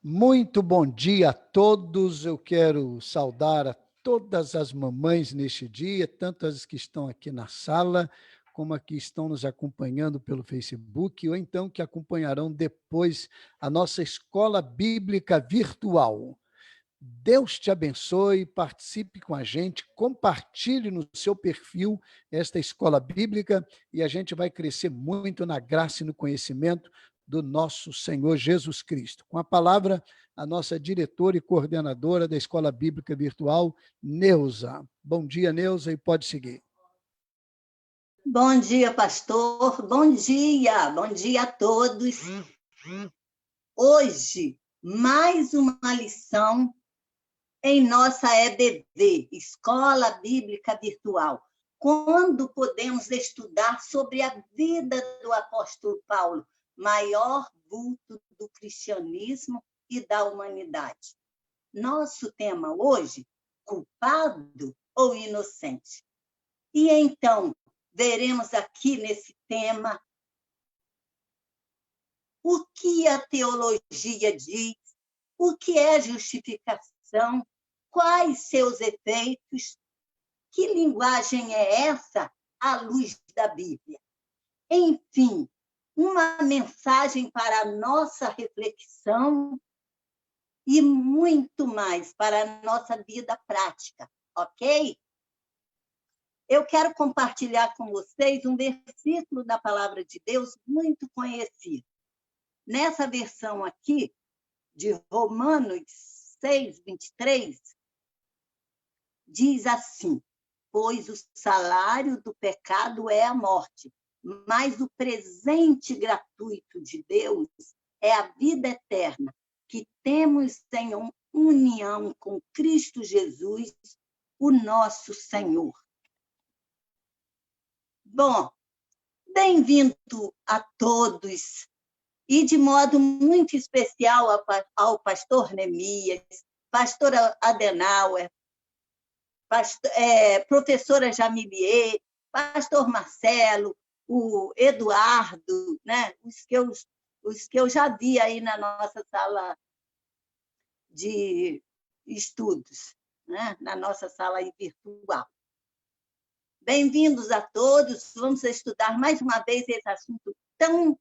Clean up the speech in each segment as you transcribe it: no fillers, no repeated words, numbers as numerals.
Muito bom dia a todos. Eu quero saudar a todas as mamães neste dia, tanto as que estão aqui na sala, como as que estão nos acompanhando pelo Facebook, ou então que acompanharão depois a nossa escola bíblica virtual. Deus te abençoe, participe com a gente, compartilhe no seu perfil esta escola bíblica e a gente vai crescer muito na graça e no conhecimento do nosso Senhor Jesus Cristo. Com a palavra, a nossa diretora e coordenadora da Escola Bíblica Virtual, Neuza. Bom dia, Neuza, e pode seguir. Bom dia, pastor. Bom dia a todos. Hoje, mais uma lição em nossa EBV, Escola Bíblica Virtual, quando podemos estudar sobre a vida do apóstolo Paulo, maior vulto do cristianismo e da humanidade. Nosso tema hoje, culpado ou inocente? E então, veremos aqui nesse tema o que a teologia diz, o que é justificação, quais seus efeitos, que linguagem é essa à luz da Bíblia. Enfim, uma mensagem para a nossa reflexão e muito mais para a nossa vida prática, ok? Eu quero compartilhar com vocês um versículo da Palavra de Deus muito conhecido. Nessa versão aqui, de Romanos 6, 23, diz assim: pois o salário do pecado é a morte, mas o presente gratuito de Deus é a vida eterna, que temos em união com Cristo Jesus, o nosso Senhor. Bom, bem-vindo a todos, e de modo muito especial ao pastor Neemias, pastora Adenauer, professora Jamilie, pastor Marcelo, o Eduardo, né? os que eu já vi aí na nossa sala de estudos, né? Na nossa sala virtual. Bem-vindos a todos, vamos estudar mais uma vez esse assunto tão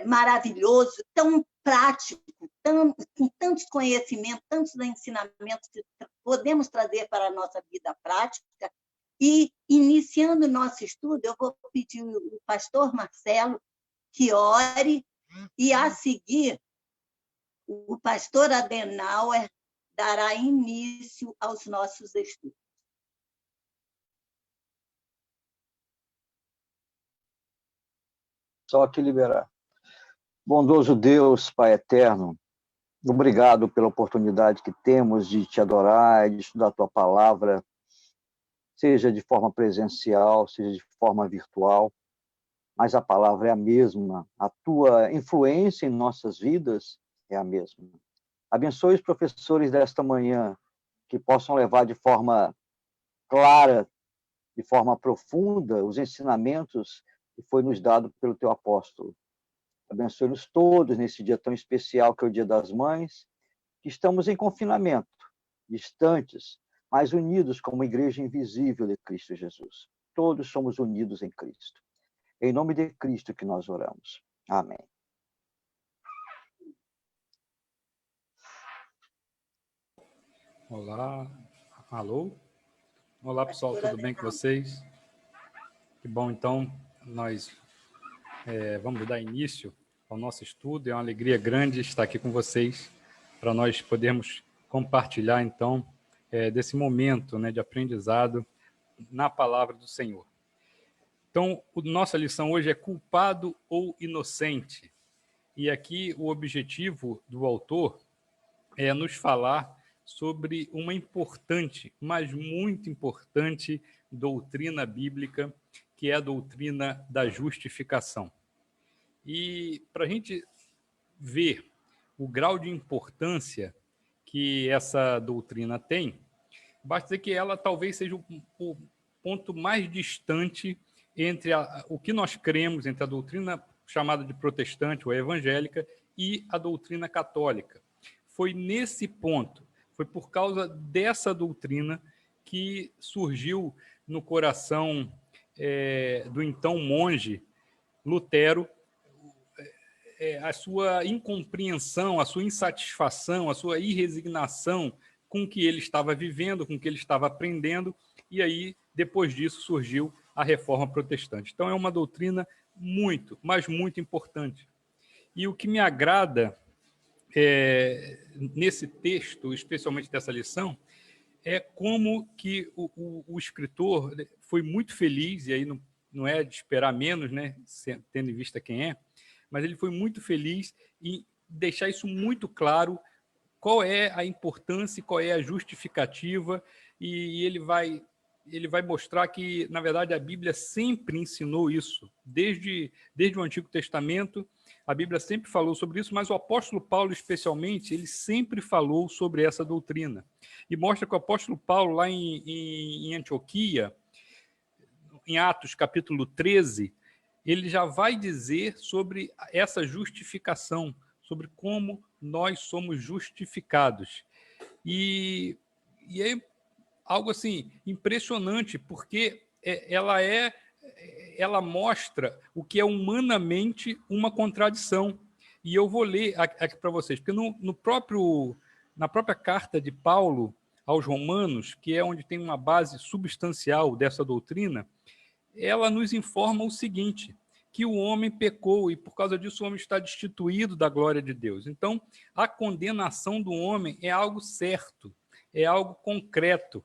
maravilhoso, tão prático, com tantos conhecimentos, tantos ensinamentos que podemos trazer para a nossa vida prática. E, iniciando o nosso estudo, eu vou pedir ao pastor Marcelo que ore, e, a seguir, o pastor Adenauer dará início aos nossos estudos. Só aqui liberar. Bondoso Deus, Pai eterno, obrigado pela oportunidade que temos de te adorar, de estudar a tua palavra, seja de forma presencial, seja de forma virtual, mas a palavra é a mesma, a tua influência em nossas vidas é a mesma. Abençoe os professores desta manhã, que possam levar de forma clara, de forma profunda, os ensinamentos que foi nos dado pelo teu apóstolo. Abençoe-nos todos nesse dia tão especial que é o Dia das Mães, que estamos em confinamento, distantes, mas unidos como igreja invisível de Cristo Jesus. Todos somos unidos em Cristo. Em nome de Cristo que nós oramos. Amém. Olá, alô? Olá, pessoal, tudo bem com vocês? Que bom, então, nós vamos dar início ao nosso estudo. É uma alegria grande estar aqui com vocês para nós podermos compartilhar, então, desse momento, né, de aprendizado na palavra do Senhor. Então, nossa lição hoje é culpado ou inocente. E aqui o objetivo do autor é nos falar sobre uma importante, mas muito importante doutrina bíblica, que é a doutrina da justificação. E para a gente ver o grau de importância que essa doutrina tem, basta dizer que ela talvez seja o ponto mais distante entre o que nós cremos, entre a doutrina chamada de protestante ou evangélica, e a doutrina católica. Foi nesse ponto, foi por causa dessa doutrina que surgiu no coração do então monge Lutero a sua incompreensão, a sua insatisfação, a sua irresignação com o que ele estava vivendo, com o que ele estava aprendendo, e aí, depois disso, surgiu a Reforma Protestante. Então, é uma doutrina muito, mas muito importante. E o que me agrada nesse texto, especialmente dessa lição, é como que o escritor foi muito feliz, e aí não é de esperar menos, né, tendo em vista quem é, mas ele foi muito feliz em deixar isso muito claro, qual é a importância, qual é a justificativa, e ele vai mostrar que, na verdade, a Bíblia sempre ensinou isso, desde o Antigo Testamento, a Bíblia sempre falou sobre isso, mas o apóstolo Paulo, especialmente, ele sempre falou sobre essa doutrina. E mostra que o apóstolo Paulo, lá em Antioquia, em Atos, capítulo 13, ele já vai dizer sobre essa justificação, sobre como nós somos justificados. E é algo assim impressionante, porque ela mostra o que é humanamente uma contradição. E eu vou ler aqui para vocês, porque na própria carta de Paulo aos Romanos, que é onde tem uma base substancial dessa doutrina, ela nos informa o seguinte, que o homem pecou e, por causa disso, o homem está destituído da glória de Deus. Então, a condenação do homem é algo certo, é algo concreto.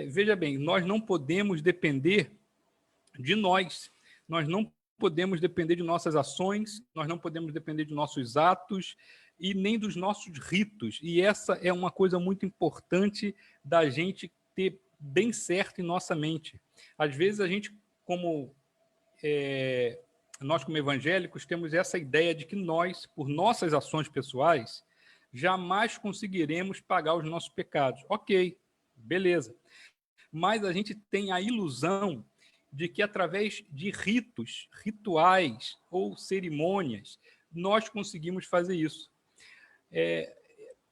Veja bem, nós não podemos depender de nós não podemos depender de nossas ações, nós não podemos depender de nossos atos e nem dos nossos ritos. E essa é uma coisa muito importante da gente ter bem certo em nossa mente. Às vezes a gente, nós como evangélicos, temos essa ideia de que nós, por nossas ações pessoais, jamais conseguiremos pagar os nossos pecados. Ok, beleza. Mas a gente tem a ilusão de que através de rituais ou cerimônias, nós conseguimos fazer isso.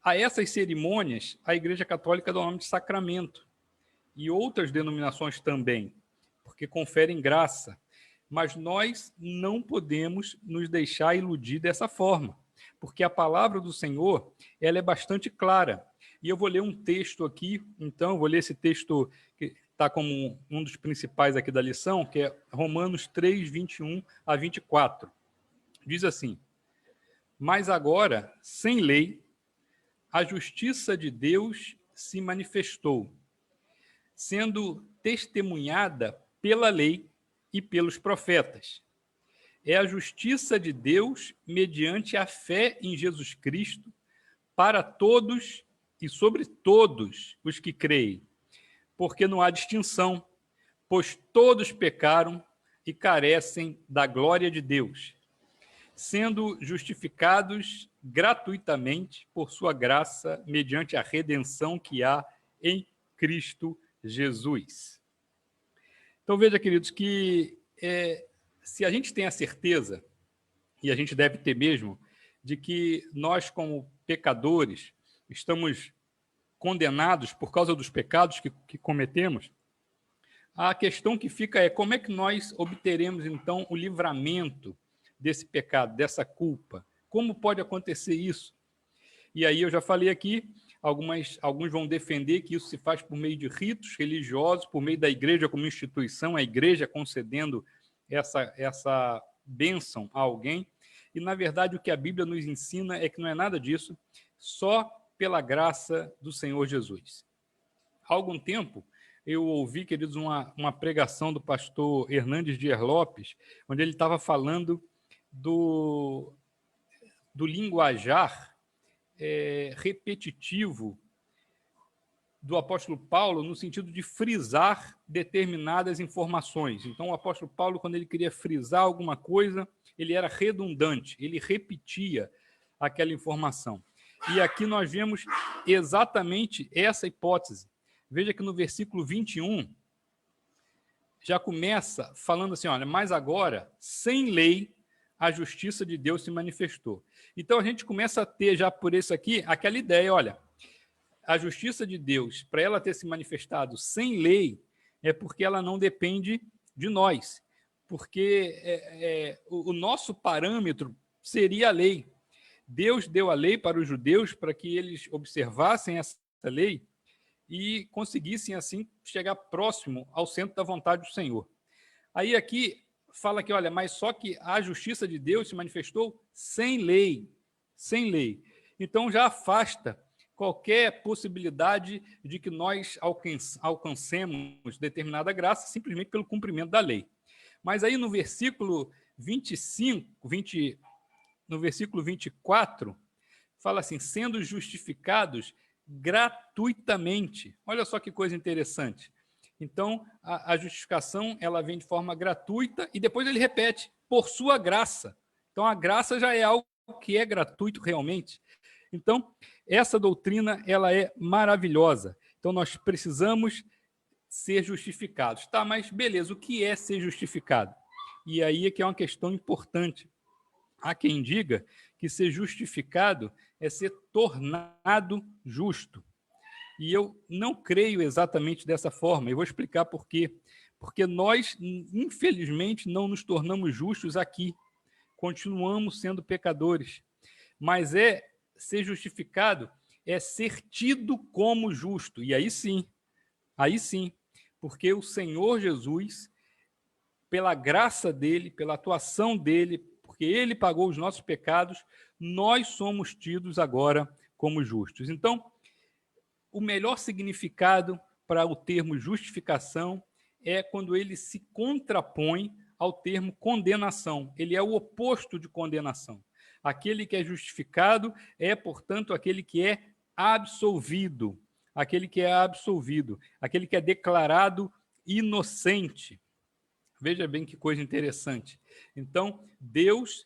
A essas cerimônias, a Igreja Católica dá o nome de sacramento, e outras denominações também, porque conferem graça. Mas nós não podemos nos deixar iludir dessa forma, porque a palavra do Senhor ela é bastante clara. E eu vou ler um texto aqui, então, vou ler esse texto que está como um dos principais aqui da lição, que é Romanos 3, 21 a 24. Diz assim: mas agora, sem lei, a justiça de Deus se manifestou, sendo testemunhada pela lei e pelos profetas. É a justiça de Deus mediante a fé em Jesus Cristo para todos e sobre todos os que creem, porque não há distinção, pois todos pecaram e carecem da glória de Deus, sendo justificados gratuitamente por sua graça, mediante a redenção que há em Cristo Jesus. Então, veja, queridos, que se a gente tem a certeza, e a gente deve ter mesmo, de que nós, como pecadores, estamos condenados por causa dos pecados que cometemos, a questão que fica é como é que nós obteremos, então, o livramento desse pecado, dessa culpa? Como pode acontecer isso? E aí eu já falei aqui, alguns vão defender que isso se faz por meio de ritos religiosos, por meio da igreja como instituição, a igreja concedendo essa bênção a alguém. E, na verdade, o que a Bíblia nos ensina é que não é nada disso, só pela graça do Senhor Jesus. Há algum tempo, eu ouvi, queridos, uma pregação do pastor Hernandes Dias Lopes, onde ele estava falando do linguajar repetitivo do apóstolo Paulo, no sentido de frisar determinadas informações. Então, o apóstolo Paulo, quando ele queria frisar alguma coisa, ele era redundante, ele repetia aquela informação. E aqui nós vemos exatamente essa hipótese. Veja que no versículo 21, já começa falando assim, olha, mas agora, sem lei, a justiça de Deus se manifestou. Então, a gente começa a ter já por isso aqui aquela ideia, olha, a justiça de Deus, para ela ter se manifestado sem lei, é porque ela não depende de nós, porque o nosso parâmetro seria a lei. Deus deu a lei para os judeus para que eles observassem essa lei e conseguissem, assim, chegar próximo ao centro da vontade do Senhor. Aí aqui fala que, olha, mas só que a justiça de Deus se manifestou sem lei, sem lei. Então já afasta qualquer possibilidade de que nós alcancemos determinada graça simplesmente pelo cumprimento da lei. Mas aí no versículo 25, no versículo 24, fala assim, sendo justificados gratuitamente. Olha só que coisa interessante. Então, a justificação, ela vem de forma gratuita e depois ele repete, por sua graça. Então, a graça já é algo que é gratuito realmente. Então, essa doutrina, ela é maravilhosa. Então, nós precisamos ser justificados. Tá, mas beleza, o que é ser justificado? E aí é que é uma questão importante. Há quem diga que ser justificado é ser tornado justo. E eu não creio exatamente dessa forma. Eu vou explicar por quê. Porque nós, infelizmente, não nos tornamos justos aqui. Continuamos sendo pecadores. Mas ser justificado é ser tido como justo. E aí sim, porque o Senhor Jesus, pela graça dele, pela atuação dele, porque ele pagou os nossos pecados, nós somos tidos agora como justos. Então, o melhor significado para o termo justificação é quando ele se contrapõe ao termo condenação. Ele é o oposto de condenação. Aquele que é justificado é, portanto, aquele que é absolvido. Aquele que é absolvido. Aquele que é declarado inocente. Veja bem que coisa interessante. Então, Deus,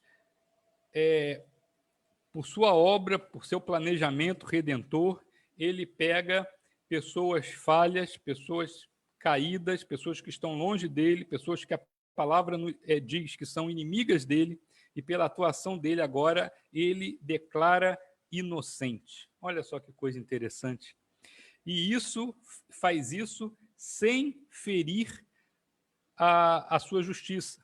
por sua obra, por seu planejamento redentor, ele pega pessoas falhas, pessoas caídas, pessoas que estão longe dele, pessoas que a palavra diz que são inimigas dele, e pela atuação dele agora, ele declara inocente. Olha só que coisa interessante. E faz isso sem ferir a sua justiça,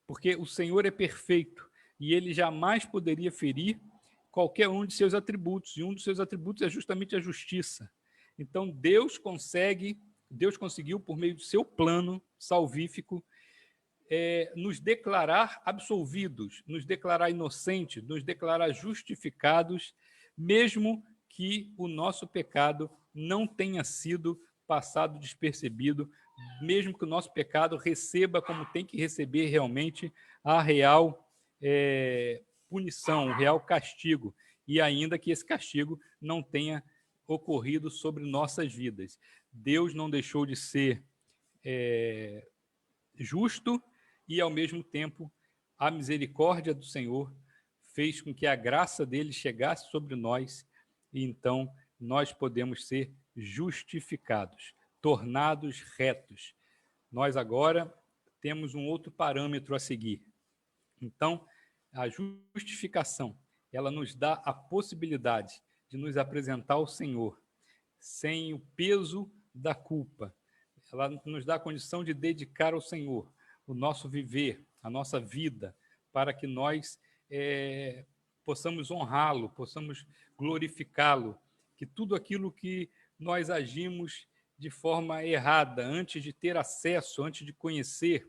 porque o Senhor é perfeito, e ele jamais poderia ferir qualquer um de seus atributos, e um dos seus atributos é justamente a justiça. Então, Deus conseguiu, por meio do seu plano salvífico, nos declarar absolvidos, nos declarar inocentes, nos declarar justificados, mesmo que o nosso pecado não tenha sido passado despercebido, mesmo que o nosso pecado receba, como tem que receber realmente, a real punição, o real castigo, e ainda que esse castigo não tenha ocorrido sobre nossas vidas. Deus não deixou de ser justo e, ao mesmo tempo, a misericórdia do Senhor fez com que a graça dele chegasse sobre nós e, então, nós podemos ser justificados, tornados retos. Nós agora temos um outro parâmetro a seguir. Então, a justificação, ela nos dá a possibilidade de nos apresentar ao Senhor sem o peso da culpa. Ela nos dá a condição de dedicar ao Senhor o nosso viver, a nossa vida, para que nós possamos honrá-lo, possamos glorificá-lo, que tudo aquilo que nós agimos de forma errada, antes de ter acesso, antes de conhecer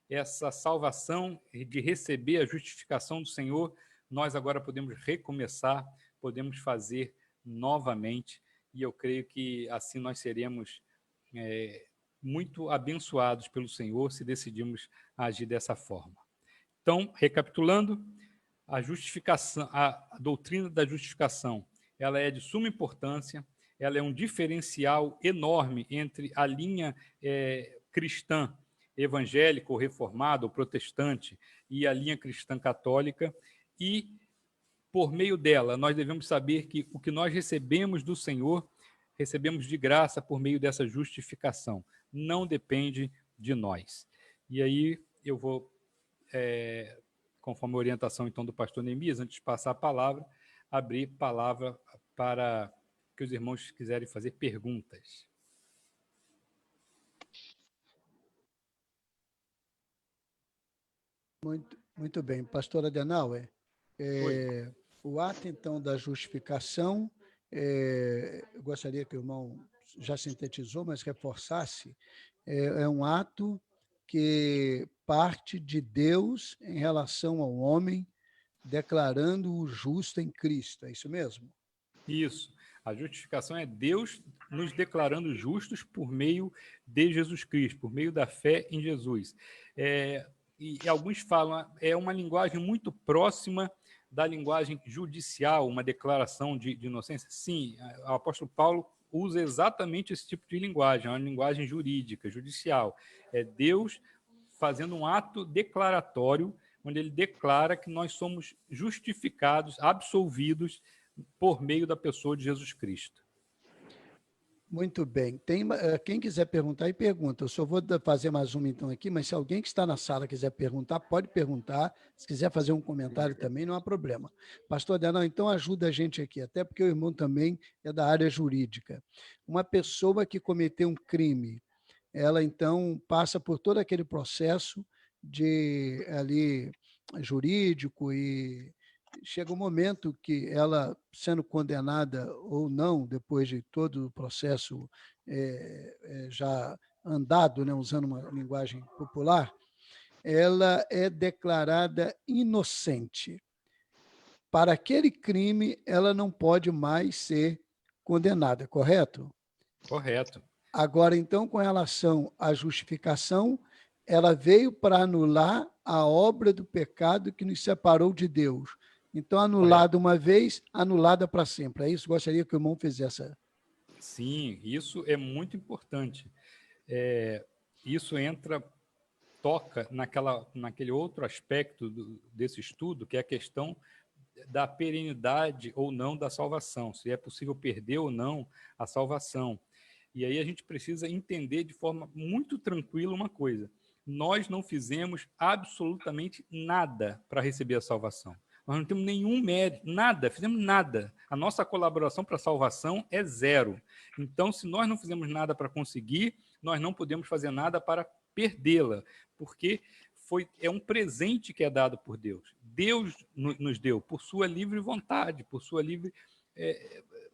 essa salvação, de receber a justificação do Senhor, nós agora podemos recomeçar, podemos fazer novamente, e eu creio que assim nós seremos muito abençoados pelo Senhor se decidirmos agir dessa forma. Então, recapitulando, a justificação, a doutrina da justificação, ela é de suma importância, ela é um diferencial enorme entre a linha cristã, evangélica ou reformada ou protestante e a linha cristã católica, e por meio dela nós devemos saber que o que nós recebemos do Senhor, recebemos de graça por meio dessa justificação, não depende de nós. E aí eu vou conforme a orientação então do pastor Neemias, antes de passar a palavra, abrir palavra para que os irmãos quiserem fazer perguntas. Muito bem. Pastor Adenauer, o ato, então, da justificação, eu gostaria que o irmão já sintetizou, mas reforçasse, é um ato que parte de Deus em relação ao homem, declarando-o justo em Cristo. É isso mesmo? Isso. A justificação é Deus nos declarando justos por meio de Jesus Cristo, por meio da fé em Jesus. E alguns falam, é uma linguagem muito próxima da linguagem judicial, uma declaração de inocência. Sim, o apóstolo Paulo usa exatamente esse tipo de linguagem, é uma linguagem jurídica, judicial. É Deus fazendo um ato declaratório, onde ele declara que nós somos justificados, absolvidos por meio da pessoa de Jesus Cristo. Muito bem. Quem quiser perguntar, aí pergunta. Eu só vou fazer mais uma então aqui, mas se alguém que está na sala quiser perguntar, pode perguntar. Se quiser fazer um comentário também, não há problema. Pastor Adenauer, então ajuda a gente aqui, até porque o irmão também é da área jurídica. Uma pessoa que cometeu um crime, ela então passa por todo aquele processo de ali jurídico e chega um momento que ela, sendo condenada ou não, depois de todo o processo já andado, né, usando uma linguagem popular, ela é declarada inocente. Para aquele crime, ela não pode mais ser condenada, correto? Correto. Agora, então, com relação à justificação, ela veio para anular a obra do pecado que nos separou de Deus. Então, anulada uma vez, anulada para sempre. É isso? Gostaria que o irmão fizesse essa. Sim, isso é muito importante. Isso toca naquele outro aspecto desse estudo, que é a questão da perenidade ou não da salvação, se é possível perder ou não a salvação. E aí a gente precisa entender de forma muito tranquila uma coisa: nós não fizemos absolutamente nada para receber a salvação. Nós não temos nenhum mérito, nada, fizemos nada. A nossa colaboração para a salvação é zero. Então, se nós não fizemos nada para conseguir, nós não podemos fazer nada para perdê-la, porque é um presente que é dado por Deus. Deus nos deu por sua livre vontade, por sua livre...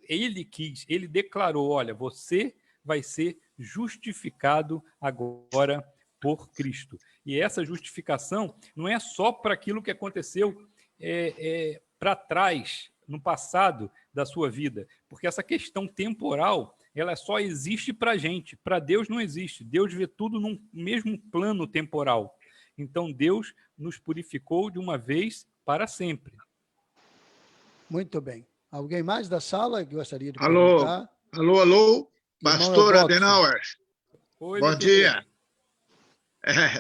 Ele quis, ele declarou, olha, você vai ser justificado agora por Cristo. E essa justificação não é só para aquilo que aconteceu para trás, no passado da sua vida, porque essa questão temporal, ela só existe para a gente, para Deus não existe. Deus vê tudo num mesmo plano temporal. Então, Deus nos purificou de uma vez para sempre. Muito bem. Alguém mais da sala que gostaria de perguntar? Alô. Pastor Adenauer. Oi, bom dia.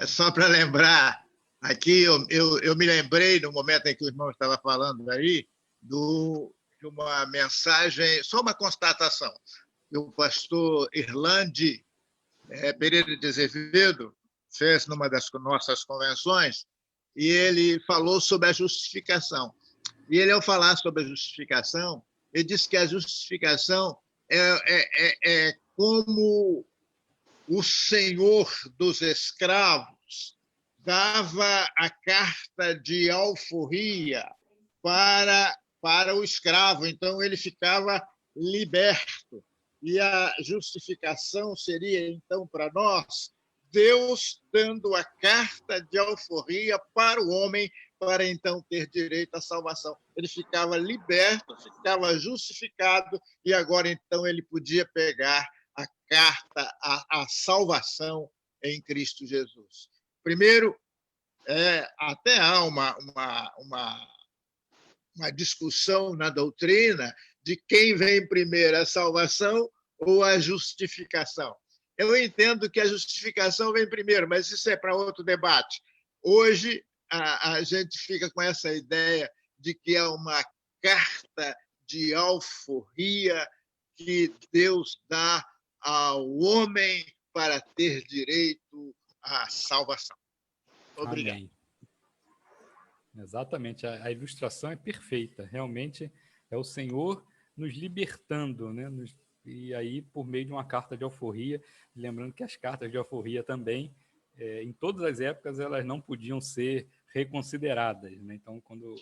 Só para lembrar, aqui eu me lembrei, no momento em que o irmão estava falando aí, de uma mensagem, só uma constatação, que o pastor Irlande Pereira de Azevedo fez numa das nossas convenções, e ele falou sobre a justificação. E ele, ao falar sobre a justificação, ele disse que a justificação é como o senhor dos escravos dava a carta de alforria para o escravo, então ele ficava liberto. E a justificação seria, então, para nós, Deus dando a carta de alforria para o homem, para então ter direito à salvação. Ele ficava liberto, ficava justificado, e agora então ele podia pegar a carta, a salvação em Cristo Jesus. Primeiro, até há uma discussão na doutrina de quem vem primeiro, a salvação ou a justificação. Eu entendo que a justificação vem primeiro, mas isso é para outro debate. Hoje, a gente fica com essa ideia de que é uma carta de alforria que Deus dá ao homem para ter direito à salvação. Obrigado. Amém. Exatamente, a ilustração é perfeita. Realmente é o Senhor nos libertando, né? E aí, por meio de uma carta de alforria, lembrando que as cartas de alforria também, em todas as épocas, elas não podiam ser reconsideradas, né? Então, quando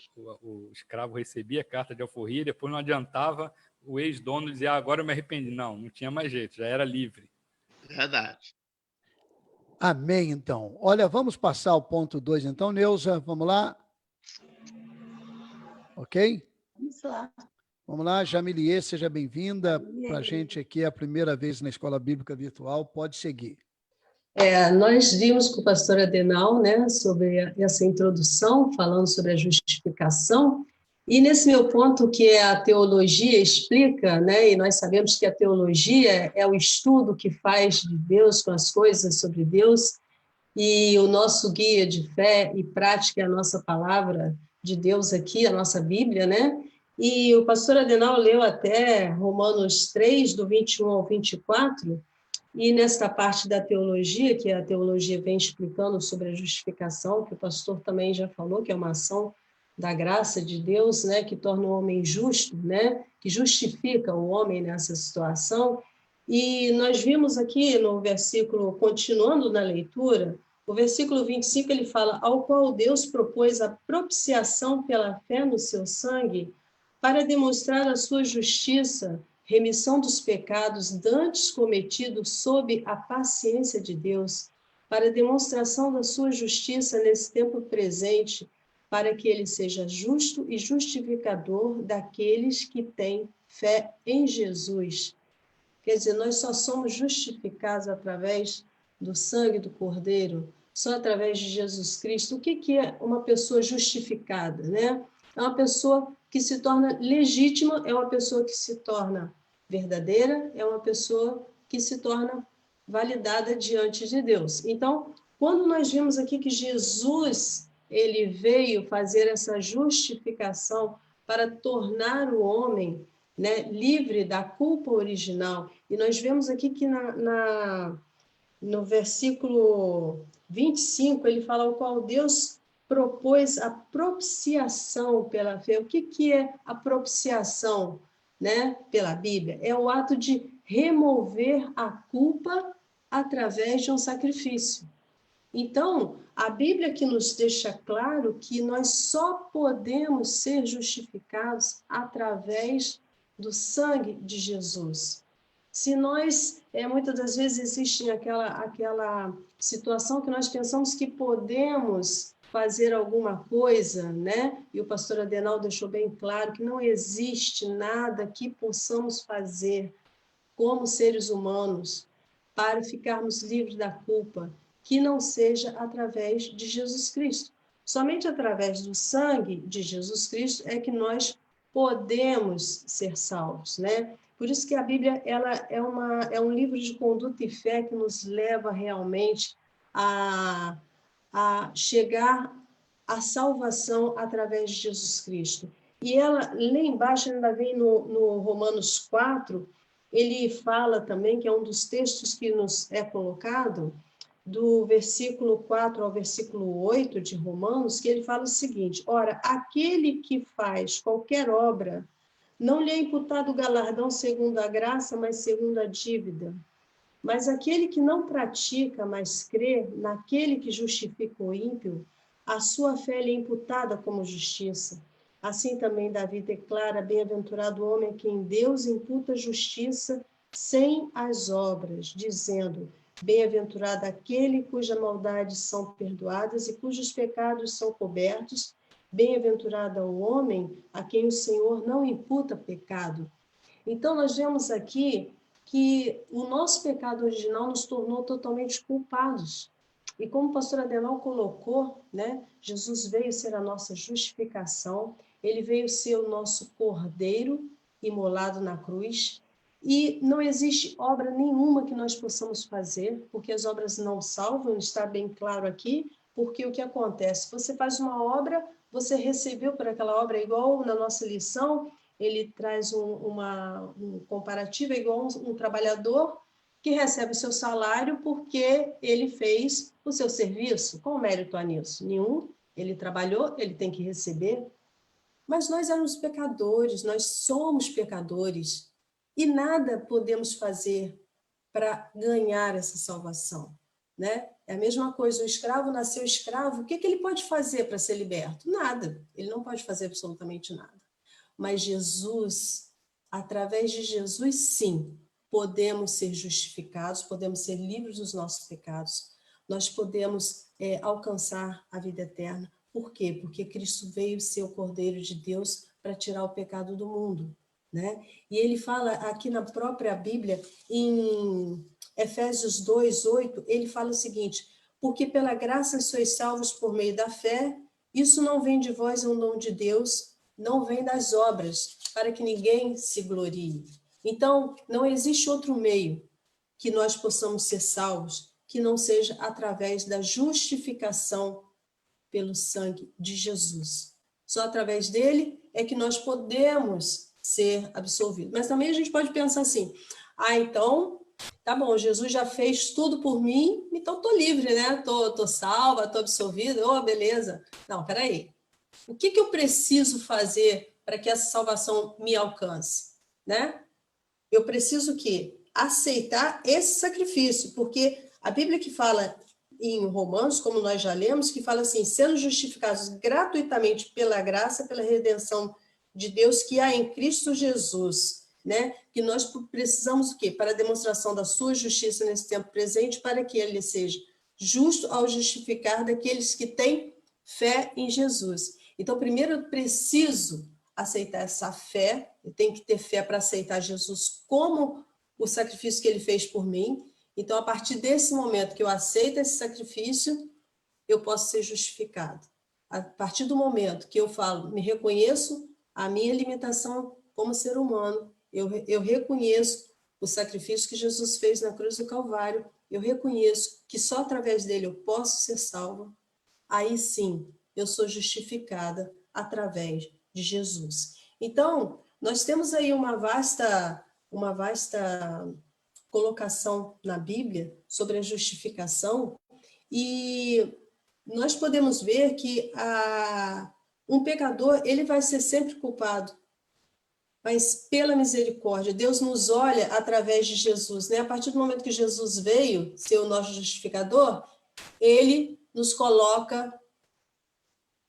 o escravo recebia a carta de alforria, depois não adiantava o ex-dono dizer, agora eu me arrependi. Não tinha mais jeito, já era livre. Verdade. Amém, então. Olha, vamos passar ao ponto 2, então, Neuza, vamos lá? Ok? Vamos lá. Vamos lá, Jamilie, seja bem-vinda. Para a gente aqui é a primeira vez na Escola Bíblica Virtual, pode seguir. Nós vimos com o pastor Adenal, né, sobre essa introdução, falando sobre a justificação, e nesse meu ponto, que é a teologia explica, né, e nós sabemos que a teologia é o estudo que faz de Deus, com as coisas sobre Deus, e o nosso guia de fé e prática é a nossa palavra de Deus aqui, a nossa Bíblia, né? E o pastor Adenal leu até Romanos 3, do 21 ao 24, e nesta parte da teologia, que a teologia vem explicando sobre a justificação, que o pastor também já falou, que é uma ação da graça de Deus, né, que torna o homem justo, né, que justifica o homem nessa situação. E nós vimos aqui no versículo, continuando na leitura, o versículo 25, ele fala, ao qual Deus propôs a propiciação pela fé no seu sangue, para demonstrar a sua justiça, remissão dos pecados dantes cometidos sob a paciência de Deus, para demonstração da sua justiça nesse tempo presente, para que ele seja justo e justificador daqueles que têm fé em Jesus. Quer dizer, nós só somos justificados através do sangue do Cordeiro, só através de Jesus Cristo. O que é uma pessoa justificada, né? É uma pessoa que se torna legítima, é uma pessoa que se torna verdadeira, é uma pessoa que se torna validada diante de Deus. Então, quando nós vimos aqui que Jesus, ele veio fazer essa justificação para tornar o homem, né, livre da culpa original, e nós vemos aqui que no versículo 25, ele fala o qual Deus propôs a propiciação pela fé. O que é a propiciação, né, pela Bíblia? É o ato de remover a culpa através de um sacrifício. Então, a Bíblia que nos deixa claro que nós só podemos ser justificados através do sangue de Jesus. Se nós, muitas das vezes existe aquela situação que nós pensamos que podemos fazer alguma coisa, né? E o pastor Adenal deixou bem claro que não existe nada que possamos fazer como seres humanos para ficarmos livres da culpa, que não seja através de Jesus Cristo. Somente através do sangue de Jesus Cristo é que nós podemos ser salvos, né? Por isso que a Bíblia ela é um livro de conduta e fé que nos leva realmente a chegar à salvação através de Jesus Cristo. E ela, lá embaixo, ainda vem no Romanos 4, ele fala também, que é um dos textos que nos é colocado, do versículo 4 ao versículo 8 de Romanos, que ele fala o seguinte, ora, aquele que faz qualquer obra, não lhe é imputado o galardão segundo a graça, mas segundo a dívida. Mas aquele que não pratica, mas crê naquele que justifica o ímpio, a sua fé lhe é imputada como justiça. Assim também Davi declara, bem-aventurado o homem a quem Deus imputa justiça sem as obras, dizendo, bem-aventurado aquele cuja maldades são perdoadas e cujos pecados são cobertos, bem-aventurado o homem a quem o Senhor não imputa pecado. Então, nós vemos aqui que o nosso pecado original nos tornou totalmente culpados. E como o pastor Adenal colocou, né, Jesus veio ser a nossa justificação, ele veio ser o nosso cordeiro imolado na cruz, e não existe obra nenhuma que nós possamos fazer, porque as obras não salvam, está bem claro aqui, porque o que acontece? Você faz uma obra, você recebeu por aquela obra, igual na nossa lição, ele traz um comparativo, é igual um trabalhador que recebe o seu salário porque ele fez o seu serviço. Qual o mérito há nisso? Nenhum. Ele trabalhou, ele tem que receber. Mas nós éramos pecadores, nós somos pecadores. E nada podemos fazer para ganhar essa salvação, né? É a mesma coisa, o escravo nasceu escravo, o que ele pode fazer para ser liberto? Nada, ele não pode fazer absolutamente nada. Mas Jesus, através de Jesus, sim, podemos ser justificados, podemos ser livres dos nossos pecados, nós podemos alcançar a vida eterna. Por quê? Porque Cristo veio ser o Cordeiro de Deus para tirar o pecado do mundo, né? E ele fala aqui na própria Bíblia, em Efésios 2:8, ele fala o seguinte: porque pela graça sois salvos por meio da fé, isso não vem de vós, é um dom de Deus, não vem das obras, para que ninguém se glorie. Então, não existe outro meio que nós possamos ser salvos que não seja através da justificação pelo sangue de Jesus. Só através dele é que nós podemos ser absolvidos. Mas também a gente pode pensar assim: então, tá bom, Jesus já fez tudo por mim, então tô livre, né? Tô salva, tô absolvida, beleza. Não, peraí. O que eu preciso fazer para que essa salvação me alcance, né? Eu preciso o quê? Aceitar esse sacrifício, porque a Bíblia que fala em Romanos, como nós já lemos, que fala assim: sendo justificados gratuitamente pela graça, pela redenção de Deus que há em Cristo Jesus, né? Que nós precisamos o quê? Para a demonstração da sua justiça nesse tempo presente, para que ele seja justo ao justificar daqueles que têm fé em Jesus. Então, primeiro eu preciso aceitar essa fé, eu tenho que ter fé para aceitar Jesus como o sacrifício que ele fez por mim. Então, a partir desse momento que eu aceito esse sacrifício, eu posso ser justificado. A partir do momento que eu falo, me reconheço a minha limitação como ser humano, eu reconheço o sacrifício que Jesus fez na cruz do Calvário, eu reconheço que só através dele eu posso ser salva, aí sim, eu sou justificada através de Jesus. Então, nós temos aí uma vasta colocação na Bíblia sobre a justificação, e nós podemos ver que um pecador, ele vai ser sempre culpado, mas pela misericórdia, Deus nos olha através de Jesus, né? A partir do momento que Jesus veio ser o nosso justificador, ele nos coloca,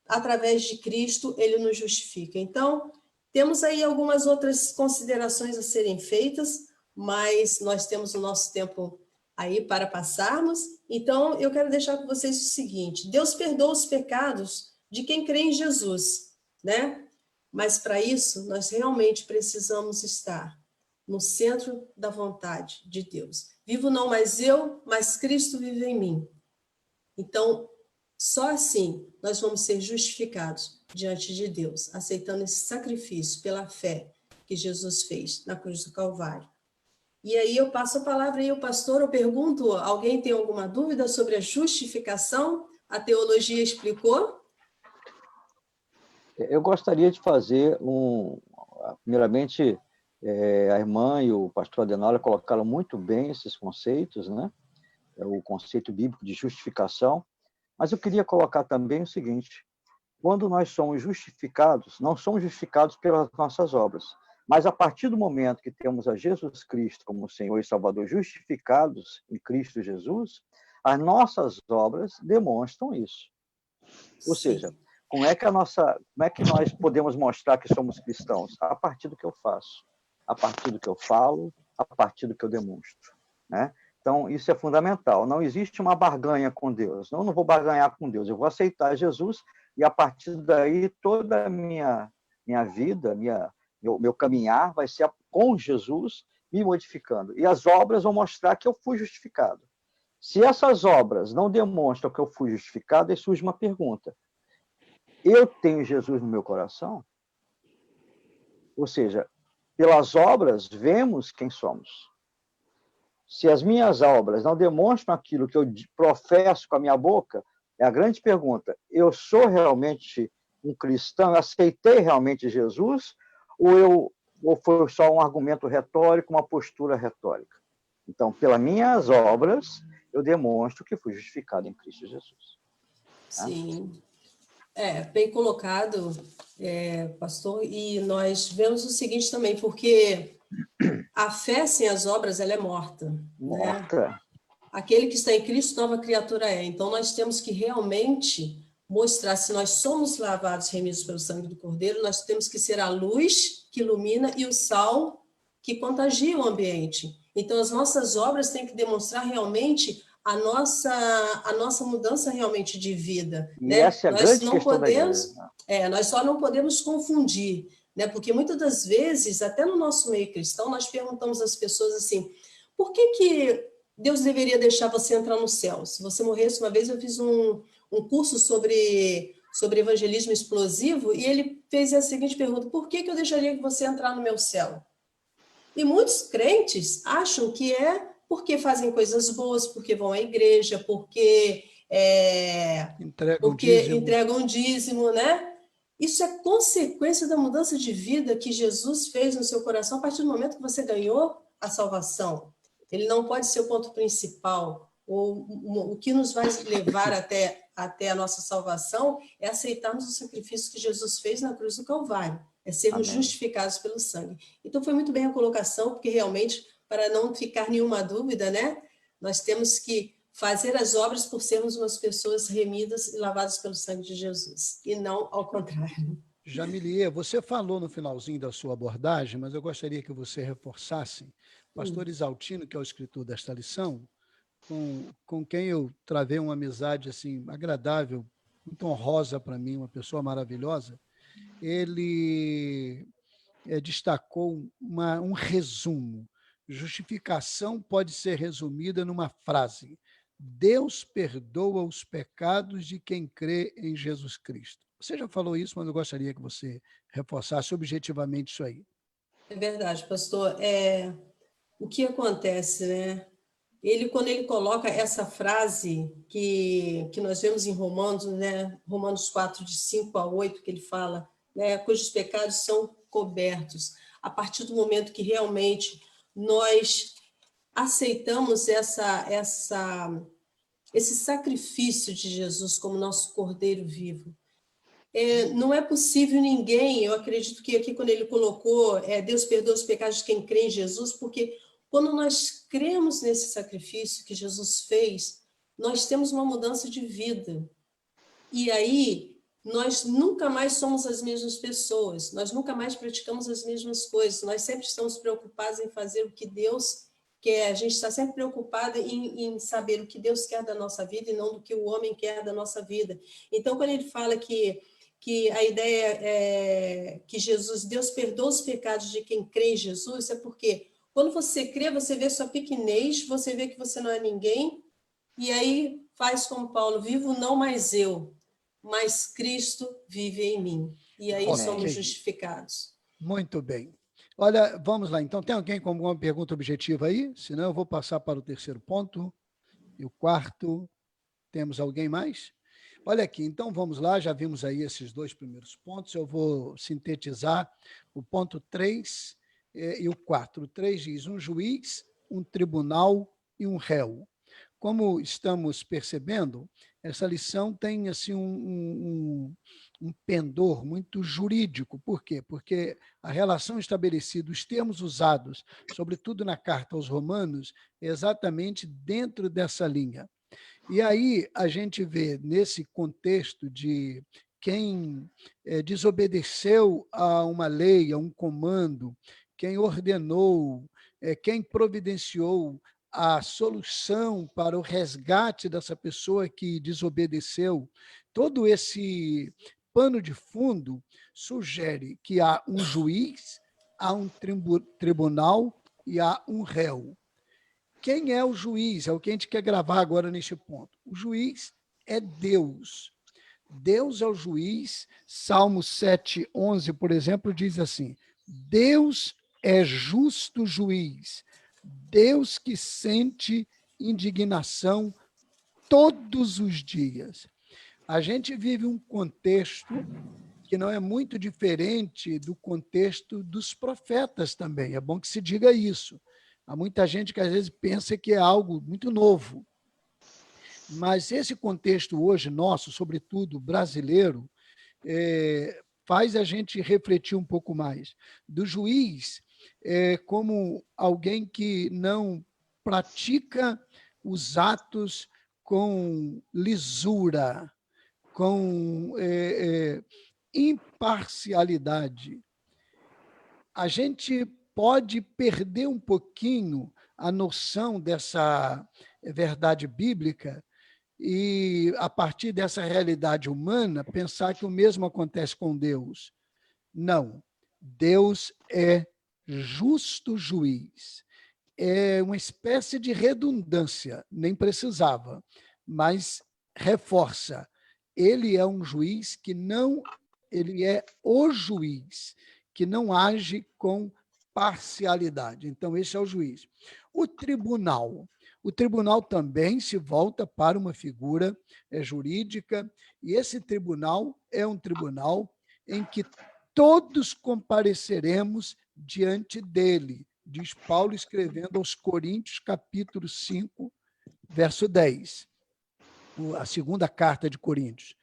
através de Cristo, ele nos justifica. Então, temos aí algumas outras considerações a serem feitas, mas nós temos o nosso tempo aí para passarmos. Então, eu quero deixar com vocês o seguinte: Deus perdoa os pecados de quem crê em Jesus, né? Mas para isso, nós realmente precisamos estar no centro da vontade de Deus. Vivo não mais eu, mas Cristo vive em mim. Então, só assim nós vamos ser justificados diante de Deus, aceitando esse sacrifício pela fé que Jesus fez na cruz do Calvário. E aí eu passo a palavra aí ao pastor, eu pergunto: alguém tem alguma dúvida sobre a justificação? A teologia explicou? Eu gostaria de fazer primeiramente, a irmã e o pastor Adenauer colocaram muito bem esses conceitos, né? O conceito bíblico de justificação, mas eu queria colocar também o seguinte: quando nós somos justificados, não somos justificados pelas nossas obras, mas a partir do momento que temos a Jesus Cristo como Senhor e Salvador, justificados em Cristo Jesus, as nossas obras demonstram isso. Ou seja, como é que nós podemos mostrar que somos cristãos? A partir do que eu faço, a partir do que eu falo, a partir do que eu demonstro, né? Então, isso é fundamental. Não existe uma barganha com Deus. Eu não vou barganhar com Deus. Eu vou aceitar Jesus e, a partir daí, toda a minha vida, meu caminhar vai ser com Jesus, me modificando. E as obras vão mostrar que eu fui justificado. Se essas obras não demonstram que eu fui justificado, aí surge uma pergunta: eu tenho Jesus no meu coração? Ou seja, pelas obras vemos quem somos. Se as minhas obras não demonstram aquilo que eu professo com a minha boca, é a grande pergunta: eu sou realmente um cristão? Eu aceitei realmente Jesus? Ou foi só um argumento retórico, uma postura retórica? Então, pelas minhas obras, eu demonstro que fui justificado em Cristo Jesus. Sim. Bem colocado, pastor, e nós vemos o seguinte também, porque a fé sem as obras, ela é morta. Morta. Né? Aquele que está em Cristo, nova criatura é. Então, nós temos que realmente mostrar, se nós somos lavados, remidos pelo sangue do Cordeiro, nós temos que ser a luz que ilumina e o sal que contagia o ambiente. Então, as nossas obras têm que demonstrar realmente a nossa mudança realmente de vida. E né? essa é a Nós grande não questão podemos, da igreja. Nós só não podemos confundir, né? Porque muitas das vezes, até no nosso meio cristão, nós perguntamos às pessoas assim, por que Deus deveria deixar você entrar no céu? Se você morresse uma vez, eu fiz um curso sobre evangelismo explosivo, e ele fez a seguinte pergunta, por que eu deixaria que você entrar no meu céu? E muitos crentes acham que é porque fazem coisas boas, porque vão à igreja, porque entregam dízimo, né? Isso é consequência da mudança de vida que Jesus fez no seu coração a partir do momento que você ganhou a salvação. Ele não pode ser o ponto principal. O que nos vai levar até a nossa salvação é aceitarmos o sacrifício que Jesus fez na cruz do Calvário, é sermos justificados pelo sangue. Então, foi muito bem a colocação, porque realmente, para não ficar nenhuma dúvida, né, nós temos que fazer as obras por sermos umas pessoas remidas e lavadas pelo sangue de Jesus, e não ao contrário. Jamilie, você falou no finalzinho da sua abordagem, mas eu gostaria que você reforçasse. Pastor Isaltino, que é o escritor desta lição, com quem eu travei uma amizade assim, agradável, muito honrosa para mim, uma pessoa maravilhosa, ele destacou um resumo. Justificação pode ser resumida numa frase: Deus perdoa os pecados de quem crê em Jesus Cristo. Você já falou isso, mas eu gostaria que você reforçasse objetivamente isso aí. É verdade, pastor. O que acontece, né? Quando ele coloca essa frase que nós vemos em Romanos, né? Romanos 4, de 5 a 8, que ele fala, né? Cujos pecados são cobertos. A partir do momento que realmente nós aceitamos esse sacrifício de Jesus como nosso Cordeiro vivo, não é possível ninguém, eu acredito que aqui quando ele colocou, Deus perdoa os pecados de quem crê em Jesus, porque quando nós cremos nesse sacrifício que Jesus fez, nós temos uma mudança de vida. E aí, nós nunca mais somos as mesmas pessoas, nós nunca mais praticamos as mesmas coisas, nós sempre estamos preocupados em fazer o que Deus quer, a gente está sempre preocupado em saber o que Deus quer da nossa vida e não do que o homem quer da nossa vida. Então, quando ele fala que a ideia é que Deus perdoa os pecados de quem crê em Jesus, é porque quando você crê, você vê sua pequenez, você vê que você não é ninguém, e aí faz como Paulo, vivo não mais eu, mas Cristo vive em mim. E aí somos justificados. Muito bem. Olha, vamos lá. Então, tem alguém com alguma pergunta objetiva aí? Senão eu vou passar para o terceiro ponto. E o quarto, temos alguém mais? Olha aqui, então vamos lá, já vimos aí esses dois primeiros pontos, eu vou sintetizar o ponto 3 e o 4. O 3 diz um juiz, um tribunal e um réu. Como estamos percebendo, essa lição tem assim, um pendor muito jurídico. Por quê? Porque a relação estabelecida, os termos usados, sobretudo na carta aos Romanos, é exatamente dentro dessa linha. E aí a gente vê, nesse contexto de quem desobedeceu a uma lei, a um comando, quem ordenou, quem providenciou a solução para o resgate dessa pessoa que desobedeceu, todo esse pano de fundo sugere que há um juiz, há um tribunal e há um réu. Quem é o juiz? É o que a gente quer gravar agora neste ponto. O juiz é Deus. Deus é o juiz. Salmo 7:11, por exemplo, diz assim: Deus é justo juiz, Deus que sente indignação todos os dias. A gente vive um contexto que não é muito diferente do contexto dos profetas também. É bom que se diga isso. Há muita gente que às vezes pensa que é algo muito novo. Mas esse contexto hoje nosso, sobretudo brasileiro, faz a gente refletir um pouco mais. Do juiz como alguém que não pratica os atos com lisura, com imparcialidade. A gente pode perder um pouquinho a noção dessa verdade bíblica e, a partir dessa realidade humana, pensar que o mesmo acontece com Deus. Não. Deus é justo juiz. É uma espécie de redundância, nem precisava, mas reforça. Ele é um juiz que não, ele é o juiz que não age com parcialidade. Então, esse é o juiz. O tribunal também se volta para uma figura jurídica, e esse tribunal é um tribunal em que todos compareceremos diante dele, diz Paulo escrevendo aos Coríntios, capítulo 5, verso 10, a segunda carta de Coríntios.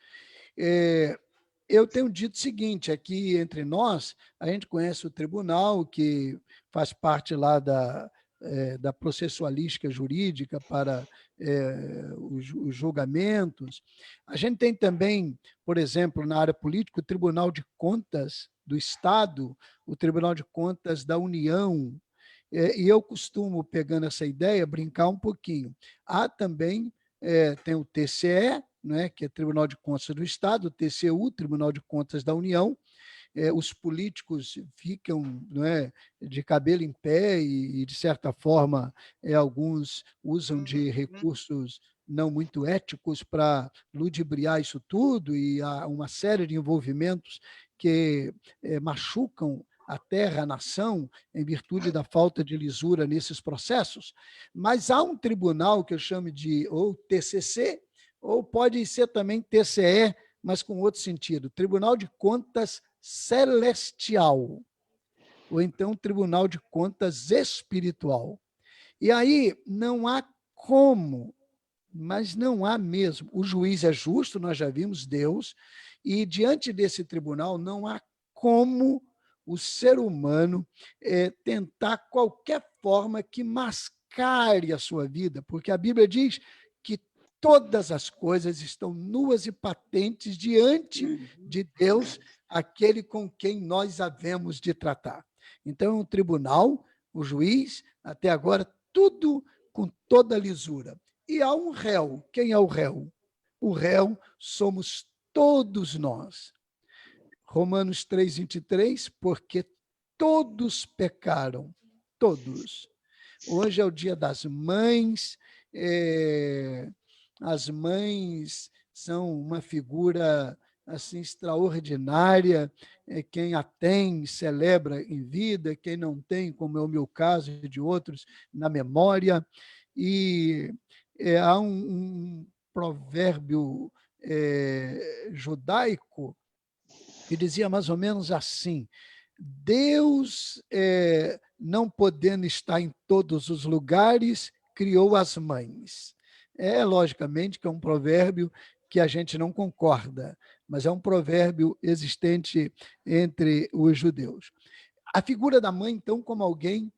Eu tenho dito o seguinte, aqui entre nós, a gente conhece o tribunal, que faz parte lá da processualística jurídica para os julgamentos. A gente tem também, por exemplo, na área política, o Tribunal de Contas do Estado, o Tribunal de Contas da União, e eu costumo, pegando essa ideia, brincar um pouquinho. Há também, tem o TCE, né, que é Tribunal de Contas do Estado, o TCU, Tribunal de Contas da União. Os políticos ficam, não é, de cabelo em pé e de certa forma, alguns usam de recursos não muito éticos para ludibriar isso tudo, e há uma série de envolvimentos que machucam a terra, a nação, em virtude da falta de lisura nesses processos. Mas há um tribunal que eu chamo de ou TCC, ou pode ser também TCE, mas com outro sentido, Tribunal de Contas Celestial, ou então Tribunal de Contas Espiritual. E aí não há como, mas não há mesmo. O juiz é justo, nós já vimos Deus, e diante desse tribunal não há como o ser humano tentar qualquer forma que mascare a sua vida, porque a Bíblia diz que todas as coisas estão nuas e patentes diante de Deus, aquele com quem nós havemos de tratar. Então, o tribunal, o juiz, até agora, tudo com toda lisura. E há um réu. Quem é o réu? O réu somos todos nós. Romanos 3:23, porque todos pecaram, todos. Hoje é o dia das mães, as mães são uma figura assim extraordinária, quem a tem celebra em vida, quem não tem, como é o meu caso e de outros, na memória. E há um provérbio judaico que dizia mais ou menos assim: Deus, não podendo estar em todos os lugares, criou as mães. Logicamente que é um provérbio que a gente não concorda, mas é um provérbio existente entre os judeus. A figura da mãe, então, como alguém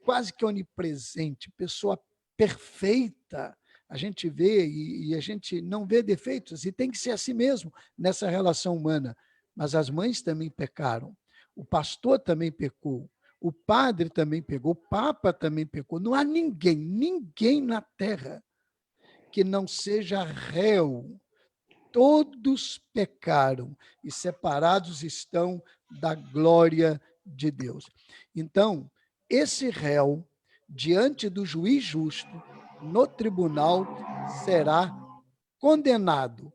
quase que onipresente, pessoa perfeita, a gente vê e a gente não vê defeitos, e tem que ser assim mesmo nessa relação humana. Mas as mães também pecaram, o pastor também pecou, o padre também pecou, o papa também pecou. Não há ninguém na terra que não seja réu. Todos pecaram e separados estão da glória de Deus. Então, esse réu, diante do juiz justo, no tribunal, será condenado.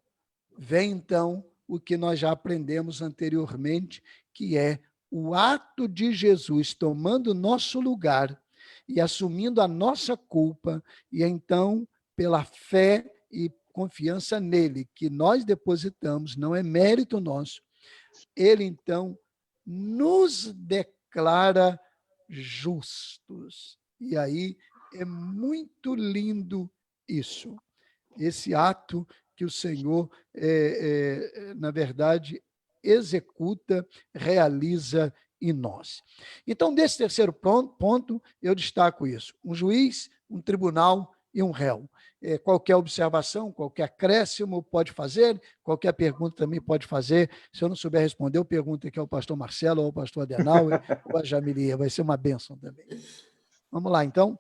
Vem, então, o que nós já aprendemos anteriormente, que é o ato de Jesus tomando nosso lugar e assumindo a nossa culpa, e então, pela fé e confiança nele, que nós depositamos, não é mérito nosso, ele, então, nos declara justos. E aí é muito lindo isso, esse ato que o Senhor, na verdade, executa, realiza em nós. Então, desse terceiro ponto, eu destaco isso: um juiz, um tribunal e um réu. Qualquer observação, qualquer acréscimo pode fazer, qualquer pergunta também pode fazer. Se eu não souber responder, eu pergunto aqui ao pastor Marcelo, ou ao pastor Adenauer, ou a Jamilia, vai ser uma bênção também. Vamos lá, então.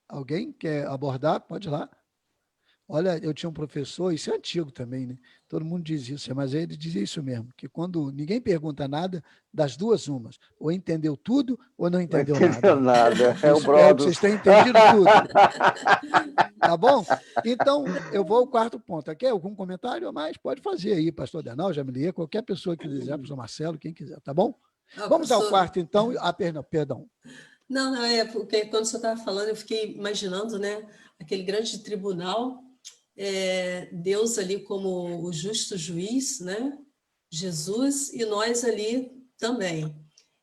Alguém quer abordar? Pode ir lá. Olha, eu tinha um professor, isso é antigo também, né? Todo mundo diz isso, mas ele dizia isso mesmo, que quando ninguém pergunta nada, das duas umas, ou entendeu tudo ou não entendeu nada. Não entendeu nada, é o Espero que Brodus. vocês tenham entendido tudo. Tá bom? Então, eu vou ao quarto ponto. Quer algum comentário a mais? Pode fazer aí, pastor Adenauer, Jamilia, qualquer pessoa que quiser, pastor Marcelo, quem quiser, tá bom? Vamos ao quarto, então. Perdão. Não, é porque quando você estava falando, eu fiquei imaginando, né, aquele grande tribunal, Deus ali como o justo juiz, né, Jesus, e nós ali também.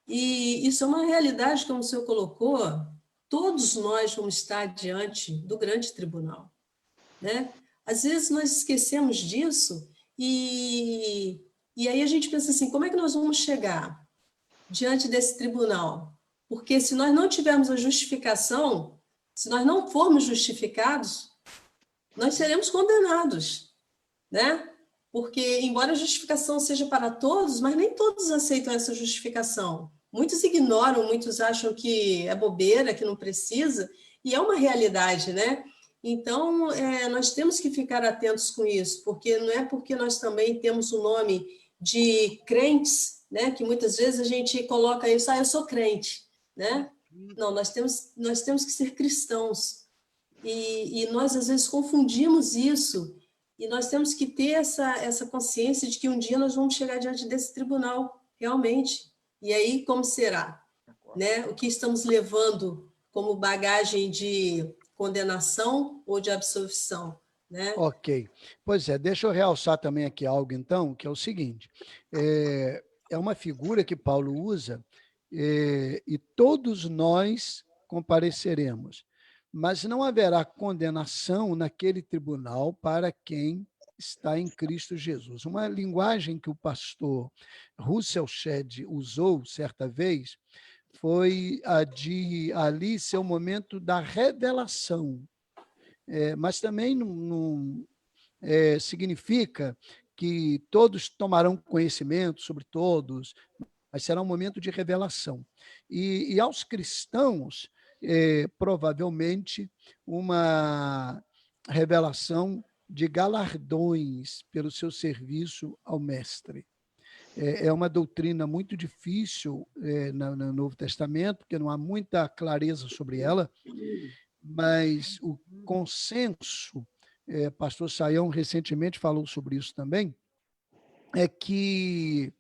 E isso é uma realidade, como o senhor colocou, todos nós vamos estar diante do grande tribunal, né? Às vezes nós esquecemos disso e aí a gente pensa assim, como é que nós vamos chegar diante desse tribunal? Porque se nós não tivermos a justificação, se nós não formos justificados, nós seremos condenados, né? Porque, embora a justificação seja para todos, mas nem todos aceitam essa justificação. Muitos ignoram, muitos acham que é bobeira, que não precisa, e é uma realidade, né? Então, nós temos que ficar atentos com isso, porque não é porque nós também temos o nome de crentes, né? Que muitas vezes a gente coloca isso, eu sou crente, né? Não, nós temos que ser cristãos. E nós, às vezes, confundimos isso, e nós temos que ter essa consciência de que um dia nós vamos chegar diante desse tribunal, realmente. E aí, como será? Né? O que estamos levando como bagagem de condenação ou de absolvição? Né? Ok. Pois é, deixa eu realçar também aqui algo, então, que é o seguinte. É uma figura que Paulo usa, e todos nós compareceremos, mas não haverá condenação naquele tribunal para quem está em Cristo Jesus. Uma linguagem que o pastor Russell Shedd usou certa vez foi a de ali ser o momento da revelação, mas também não significa que todos tomarão conhecimento sobre todos, mas será um momento de revelação. E aos cristãos, provavelmente, uma revelação de galardões pelo seu serviço ao Mestre. É uma doutrina muito difícil no Novo Testamento, porque não há muita clareza sobre ela, mas o consenso, pastor Sayão recentemente falou sobre isso também, é que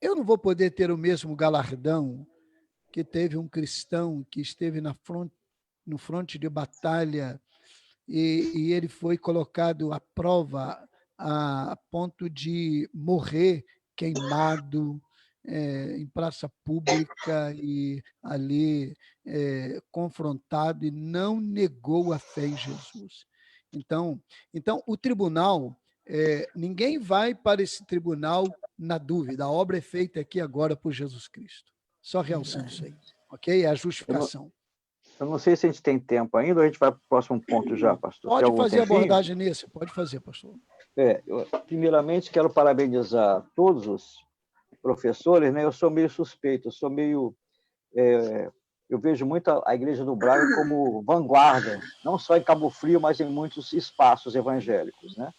eu não vou poder ter o mesmo galardão que teve um cristão que esteve no fronte de batalha e ele foi colocado à prova a ponto de morrer queimado em praça pública e ali confrontado, e não negou a fé em Jesus. Então o tribunal, ninguém vai para esse tribunal na dúvida, a obra é feita aqui agora por Jesus Cristo. Só realçando isso aí, ok? É a justificação. Eu não sei se a gente tem tempo ainda, ou a gente vai para o próximo ponto já, pastor. Pode fazer a abordagem nesse, pode fazer, pastor. Primeiramente, quero parabenizar todos os professores, né? Eu sou meio suspeito, eu vejo muito a Igreja do Braga como vanguarda, não só em Cabo Frio, mas em muitos espaços evangélicos, né?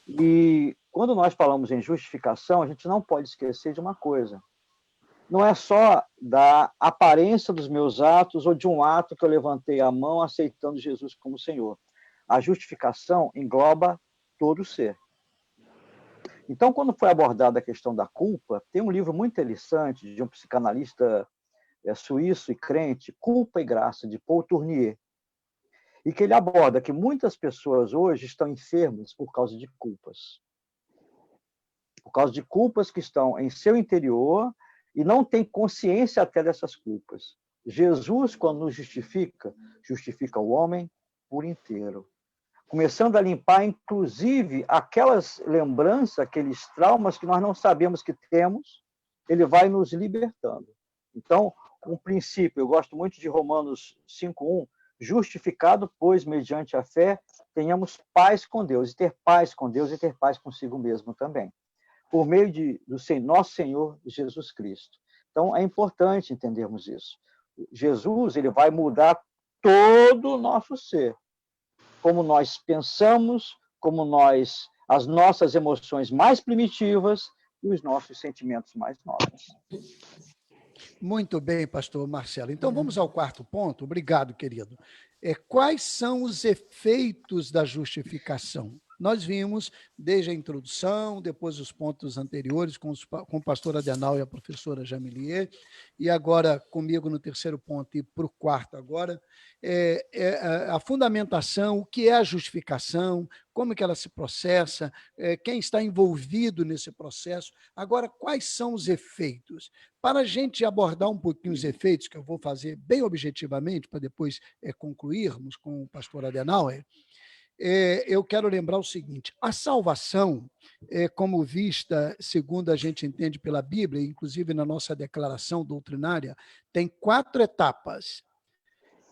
E quando nós falamos em justificação, a gente não pode esquecer de uma coisa. Não é só da aparência dos meus atos ou de um ato que eu levantei a mão aceitando Jesus como Senhor. A justificação engloba todo o ser. Então, quando foi abordada a questão da culpa, tem um livro muito interessante de um psicanalista suíço e crente, Culpa e Graça, de Paul Tournier, e que ele aborda que muitas pessoas hoje estão enfermas por causa de culpas. Por causa de culpas que estão em seu interior e não têm consciência até dessas culpas. Jesus, quando nos justifica, justifica o homem por inteiro. Começando a limpar, inclusive, aquelas lembranças, aqueles traumas que nós não sabemos que temos, ele vai nos libertando. Então, um princípio, eu gosto muito de Romanos 5:1, justificado, pois, mediante a fé, tenhamos paz com Deus, e ter paz com Deus e ter paz consigo mesmo também, por meio do nosso Senhor Jesus Cristo. Então, é importante entendermos isso. Jesus, ele vai mudar todo o nosso ser, como nós pensamos, as nossas emoções mais primitivas e os nossos sentimentos mais nobres. Muito bem, pastor Marcelo. Então, vamos ao quarto ponto. Obrigado, querido. Quais são os efeitos da justificação? Nós vimos desde a introdução, depois os pontos anteriores com o pastor Adenal e a professora Jamilier, e agora comigo no terceiro ponto e para o quarto agora, a fundamentação, o que é a justificação, como que ela se processa, quem está envolvido nesse processo. Agora, quais são os efeitos? Para a gente abordar um pouquinho os efeitos, que eu vou fazer bem objetivamente, para depois concluirmos com o pastor Adenauer, eu quero lembrar o seguinte: a salvação, como vista, segundo a gente entende pela Bíblia, inclusive na nossa declaração doutrinária, tem 4 etapas.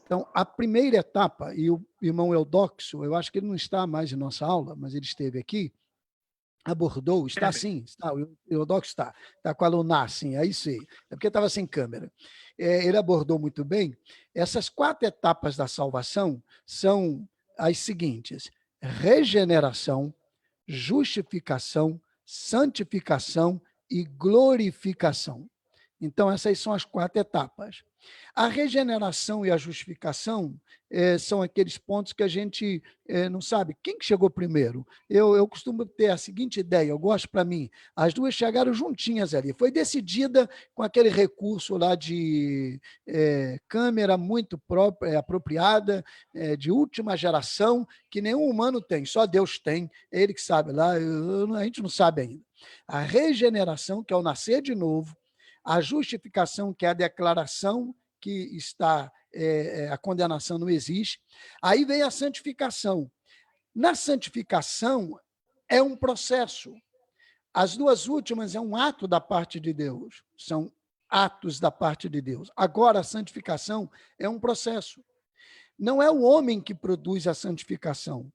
Então, a primeira etapa, e o irmão Eudoxo, eu acho que ele não está mais em nossa aula, mas ele esteve aqui, abordou, está sim, está, o Eudoxo está com a Lunar, sim, aí sim, é porque estava sem câmera. Ele abordou muito bem. Essas 4 etapas da salvação são as seguintes: regeneração, justificação, santificação e glorificação. Então, essas são as 4 etapas. A regeneração e a justificação são aqueles pontos que a gente não sabe. Quem que chegou primeiro? Eu costumo ter a seguinte ideia, eu gosto para mim, as duas chegaram juntinhas ali. Foi decidida com aquele recurso lá de câmera muito apropriada, de última geração, que nenhum humano tem, só Deus tem, é Ele que sabe lá, a gente não sabe ainda. A regeneração, que é o nascer de novo, a justificação, que é a declaração que está, a condenação não existe. Aí vem a santificação. Na santificação é um processo. As 2 últimas é um ato da parte de Deus, são atos da parte de Deus. Agora, a santificação é um processo. Não é o homem que produz a santificação,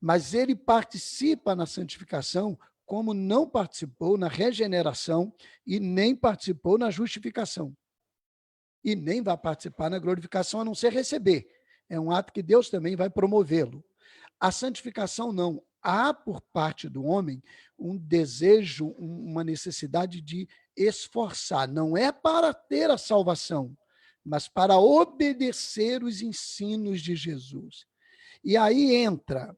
mas ele participa na santificação, como não participou na regeneração e nem participou na justificação. E nem vai participar na glorificação, a não ser receber. É um ato que Deus também vai promovê-lo. A santificação não. Há por parte do homem um desejo, uma necessidade de esforçar. Não é para ter a salvação, mas para obedecer os ensinos de Jesus. E aí entra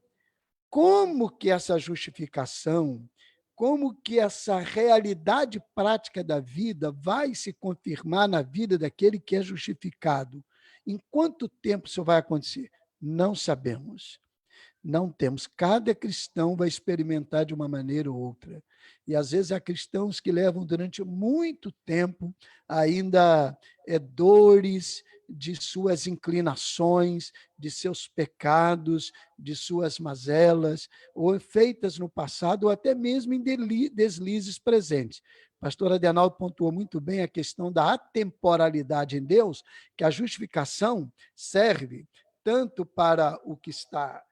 como que essa justificação, como que essa realidade prática da vida vai se confirmar na vida daquele que é justificado. Em quanto tempo isso vai acontecer? Não sabemos. Não temos. Cada cristão vai experimentar de uma maneira ou outra. E, às vezes, há cristãos que levam durante muito tempo ainda dores de suas inclinações, de seus pecados, de suas mazelas, ou feitas no passado, ou até mesmo em deslizes presentes. A pastora Adenal pontuou muito bem a questão da atemporalidade em Deus, que a justificação serve tanto para o que está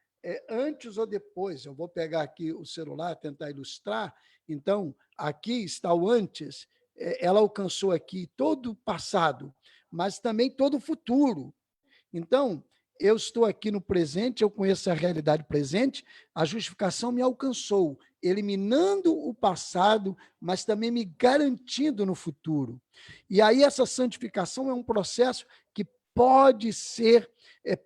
antes ou depois. Eu vou pegar aqui o celular, tentar ilustrar. Então, aqui está o antes. Ela alcançou aqui todo o passado, mas também todo o futuro. Então, eu estou aqui no presente, eu conheço a realidade presente, a justificação me alcançou, eliminando o passado, mas também me garantindo no futuro. E aí essa santificação é um processo que pode ser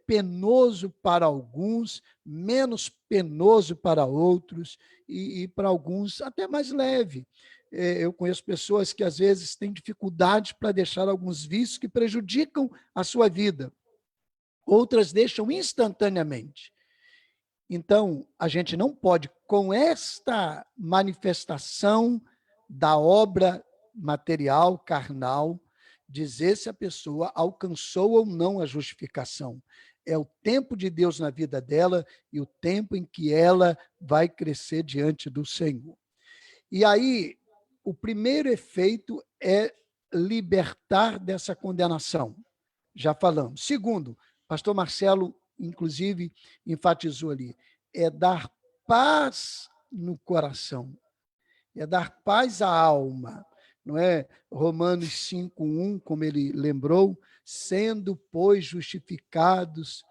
penoso para alguns, menos penoso para outros, e para alguns até mais leve. Eu conheço pessoas que, às vezes, têm dificuldades para deixar alguns vícios que prejudicam a sua vida. Outras deixam instantaneamente. Então, a gente não pode, com esta manifestação da obra material, carnal, dizer se a pessoa alcançou ou não a justificação. É o tempo de Deus na vida dela e o tempo em que ela vai crescer diante do Senhor. E aí, o primeiro efeito é libertar dessa condenação. Já falamos. Segundo, pastor Marcelo, inclusive, enfatizou ali, é dar paz no coração, é dar paz à alma. Não é? Romanos 5:1, como ele lembrou, sendo, pois, justificados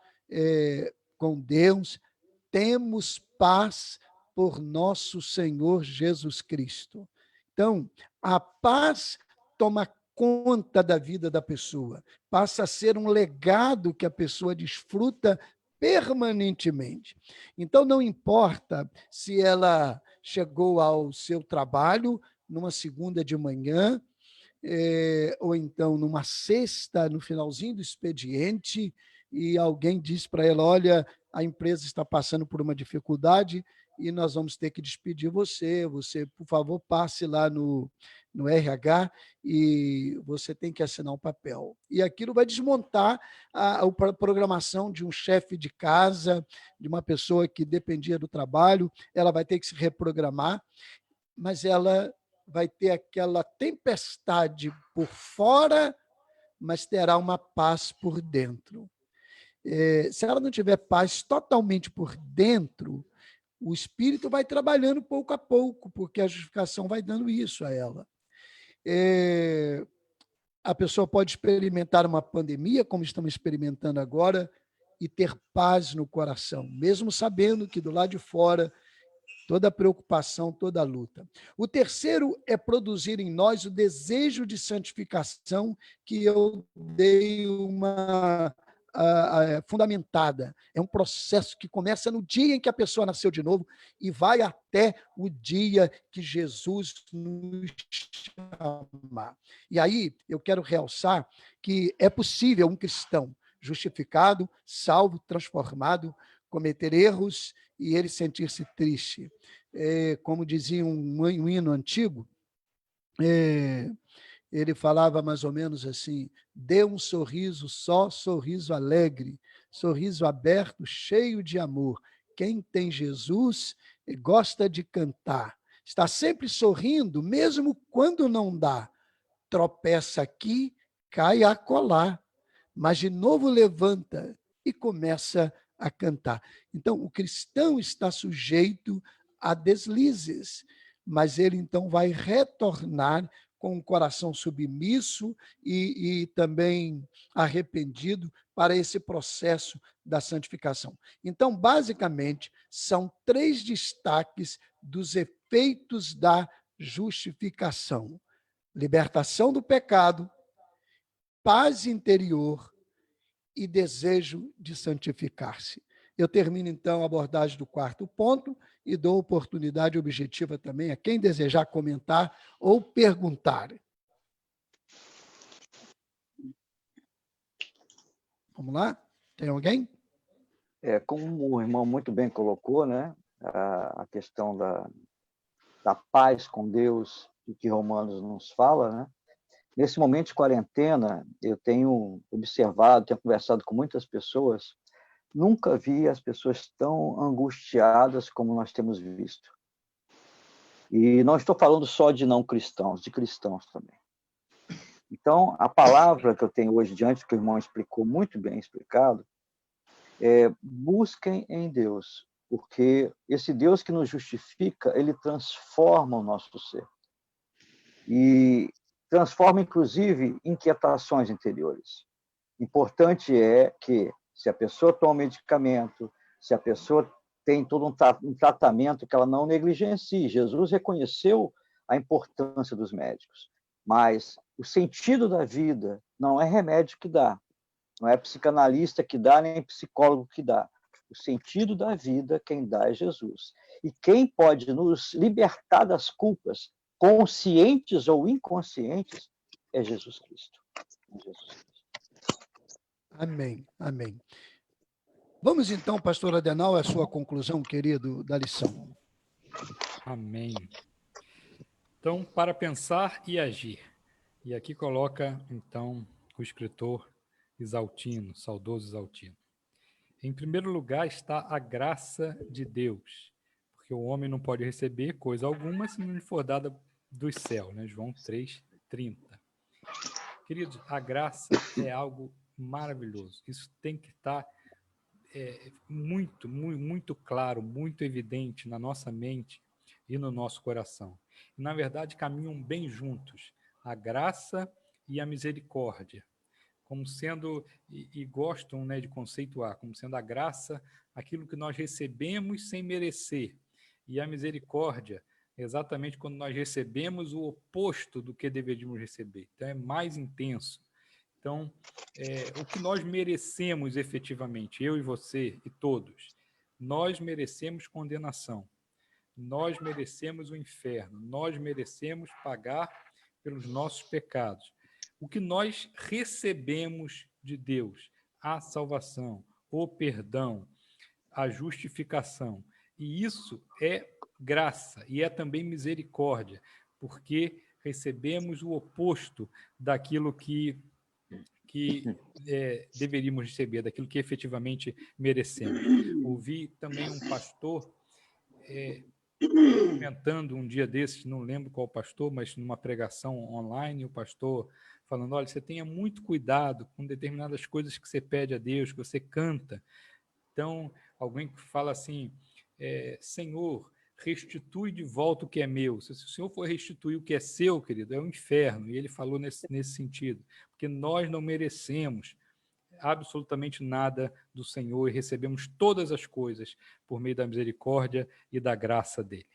com Deus, temos paz por nosso Senhor Jesus Cristo. Então, a paz toma conta da vida da pessoa, passa a ser um legado que a pessoa desfruta permanentemente. Então, não importa se ela chegou ao seu trabalho numa segunda de manhã, ou então numa sexta, no finalzinho do expediente, e alguém diz para ela, olha, a empresa está passando por uma dificuldade e nós vamos ter que despedir você, por favor, passe lá no RH e você tem que assinar um papel. E aquilo vai desmontar a programação de um chefe de casa, de uma pessoa que dependia do trabalho, ela vai ter que se reprogramar, mas ela vai ter aquela tempestade por fora, mas terá uma paz por dentro. Se ela não tiver paz totalmente por dentro, o espírito vai trabalhando pouco a pouco, porque a justificação vai dando isso a ela. A pessoa pode experimentar uma pandemia, como estamos experimentando agora, e ter paz no coração, mesmo sabendo que do lado de fora toda a preocupação, toda a luta. O terceiro é produzir em nós o desejo de santificação, que eu dei uma fundamentada. É um processo que começa no dia em que a pessoa nasceu de novo e vai até o dia que Jesus nos chama. E aí eu quero realçar que é possível um cristão justificado, salvo, transformado, cometer erros e ele sentir-se triste. Como dizia um hino antigo, ele falava mais ou menos assim, dê um sorriso só, sorriso alegre, sorriso aberto, cheio de amor. Quem tem Jesus gosta de cantar, está sempre sorrindo, mesmo quando não dá. Tropeça aqui, cai acolá, mas de novo levanta e começa a cantar. Então, o cristão está sujeito a deslizes, mas ele então vai retornar com o coração submisso e também arrependido para esse processo da santificação. Então, basicamente, são 3 destaques dos efeitos da justificação: libertação do pecado, paz interior e desejo de santificar-se. Eu termino, então, a abordagem do 4º ponto e dou oportunidade objetiva também a quem desejar comentar ou perguntar. Vamos lá? Tem alguém? Como o irmão muito bem colocou, né, a questão da paz com Deus, que Romanos nos fala, né? Nesse momento de quarentena, eu tenho observado, tenho conversado com muitas pessoas, nunca vi as pessoas tão angustiadas como nós temos visto. E não estou falando só de não cristãos, de cristãos também. Então, a palavra que eu tenho hoje diante, que o irmão explicou muito bem explicado, é: busquem em Deus, porque esse Deus que nos justifica, ele transforma o nosso ser. E transforma, inclusive, inquietações interiores. Importante é que, se a pessoa toma medicamento, se a pessoa tem todo um tratamento, que ela não negligencie. Jesus reconheceu a importância dos médicos, mas o sentido da vida não é remédio que dá, não é psicanalista que dá, nem psicólogo que dá. O sentido da vida, quem dá é Jesus. E quem pode nos libertar das culpas, conscientes ou inconscientes, é Jesus Cristo. Amém, amém. Vamos então, pastor Adenal, a sua conclusão, querido, da lição. Amém. Então, para pensar e agir. E aqui coloca, então, o escritor Exaltino, saudoso Exaltino. Em primeiro lugar está a graça de Deus, porque o homem não pode receber coisa alguma se não lhe for dada dos céus, né? João 3:30. Queridos, a graça é algo maravilhoso. Isso tem que estar muito claro, muito evidente na nossa mente e no nosso coração. E, na verdade, caminham bem juntos, a graça e a misericórdia, como sendo, e gostam, né, de conceituar, como sendo a graça aquilo que nós recebemos sem merecer, e a misericórdia exatamente quando nós recebemos o oposto do que deveríamos receber. Então, é mais intenso. Então, o que nós merecemos efetivamente, eu e você e todos, nós merecemos condenação, nós merecemos o inferno, nós merecemos pagar pelos nossos pecados. O que nós recebemos de Deus, a salvação, o perdão, a justificação, e isso é graça e é também misericórdia, porque recebemos o oposto daquilo que deveríamos receber, daquilo que efetivamente merecemos. Ouvi também um pastor comentando um dia desses, não lembro qual pastor, mas numa pregação online, o pastor falando, olha, você tenha muito cuidado com determinadas coisas que você pede a Deus, que você canta. Então, alguém que fala assim, Senhor, restitui de volta o que é meu. Se o Senhor for restituir o que é seu, querido, é o inferno. E ele falou nesse sentido, porque nós não merecemos absolutamente nada do Senhor e recebemos todas as coisas por meio da misericórdia e da graça dele.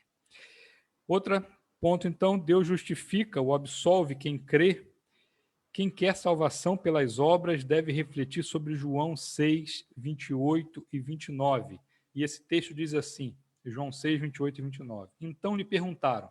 Outro ponto, então, Deus justifica ou absolve quem crê. Quem quer salvação pelas obras deve refletir sobre João 6, 28 e 29. E esse texto diz assim, João 6, 28 e 29. Então lhe perguntaram,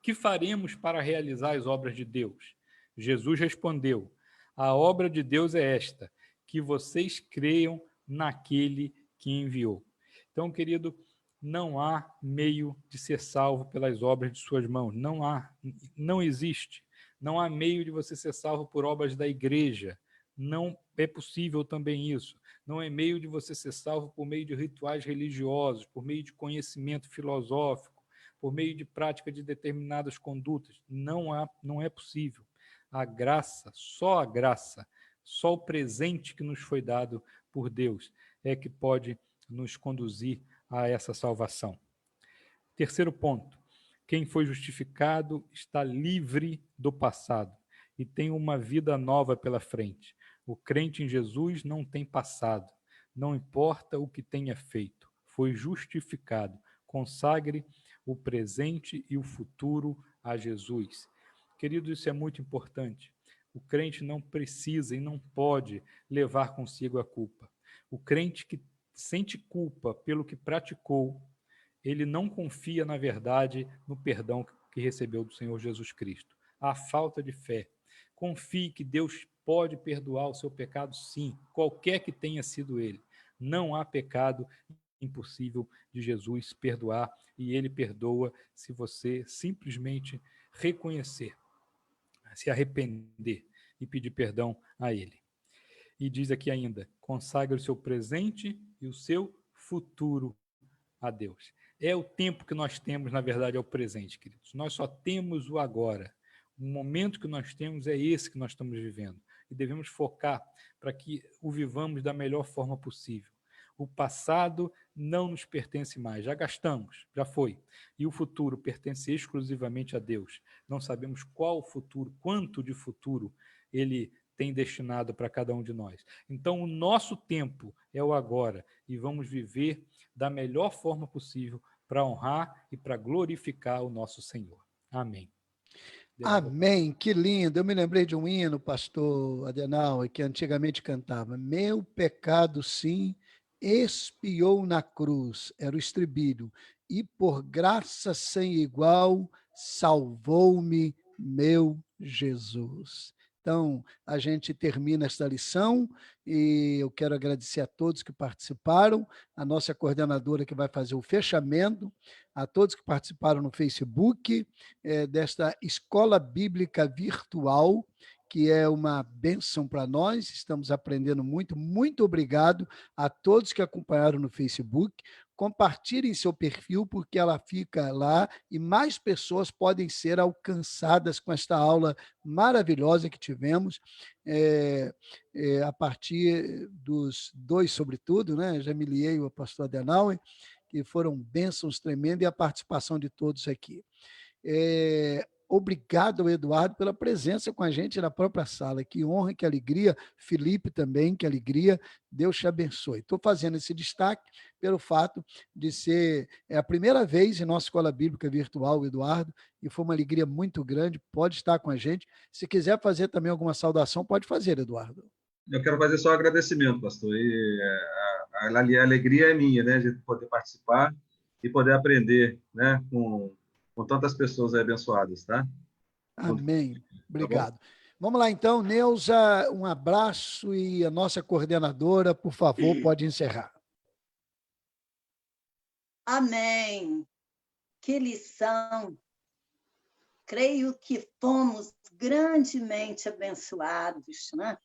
que faremos para realizar as obras de Deus? Jesus respondeu, a obra de Deus é esta, que vocês creiam naquele que enviou. Então, querido, não há meio de ser salvo pelas obras de suas mãos. Não há, não existe. Não há meio de você ser salvo por obras da igreja. Não é possível também isso. Não é meio de você ser salvo por meio de rituais religiosos, por meio de conhecimento filosófico, por meio de prática de determinadas condutas. Não é possível. A graça, só o presente que nos foi dado por Deus é que pode nos conduzir a essa salvação. Terceiro ponto, quem foi justificado está livre do passado e tem uma vida nova pela frente. O crente em Jesus não tem passado, não importa o que tenha feito, foi justificado. Consagre o presente e o futuro a Jesus. Queridos, isso é muito importante. O crente não precisa e não pode levar consigo a culpa. O crente que sente culpa pelo que praticou, ele não confia, na verdade, no perdão que recebeu do Senhor Jesus Cristo. Há falta de fé. Confie que Deus pode perdoar o seu pecado, sim, qualquer que tenha sido ele. Não há pecado impossível de Jesus perdoar, e ele perdoa se você simplesmente reconhecer, se arrepender e pedir perdão a ele. E diz aqui ainda, consagre o seu presente e o seu futuro a Deus. É o tempo que nós temos, na verdade, é o presente, queridos. Nós só temos o agora. O momento que nós temos é esse que nós estamos vivendo. E devemos focar para que o vivamos da melhor forma possível. O passado não nos pertence mais, já gastamos, já foi. E o futuro pertence exclusivamente a Deus. Não sabemos qual o futuro, quanto de futuro ele tem destinado para cada um de nós. Então, o nosso tempo é o agora e vamos viver da melhor forma possível para honrar e para glorificar o nosso Senhor. Amém. Amém, que lindo. Eu me lembrei de um hino, pastor Adenauer, que antigamente cantava, meu pecado, sim, expiou na cruz, era o estribilho, e por graça sem igual, salvou-me meu Jesus. Então, a gente termina esta lição e eu quero agradecer a todos que participaram, a nossa coordenadora que vai fazer o fechamento, a todos que participaram no Facebook desta Escola Bíblica Virtual, que é uma bênção para nós, estamos aprendendo muito. Muito obrigado a todos que acompanharam no Facebook. Compartilhem seu perfil, porque ela fica lá e mais pessoas podem ser alcançadas com esta aula maravilhosa que tivemos, a partir dos dois, sobretudo, né? Jamilier e o pastor Adenauer, que foram bênçãos tremendas, e a participação de todos aqui. Obrigado, Eduardo, pela presença com a gente na própria sala. Que honra, que alegria. Felipe também, que alegria. Deus te abençoe. Estou fazendo esse destaque pelo fato de ser a primeira vez em nossa escola bíblica virtual, Eduardo, e foi uma alegria muito grande. Pode estar com a gente. Se quiser fazer também alguma saudação, pode fazer, Eduardo. Eu quero fazer só um agradecimento, pastor. E a alegria é minha, né, de poder participar e poder aprender, né, com tantas pessoas abençoadas, tá? Amém. Obrigado. Vamos lá, então. Neuza, um abraço, e a nossa coordenadora, por favor, pode encerrar. Amém. Que lição. Creio que fomos grandemente abençoados, né?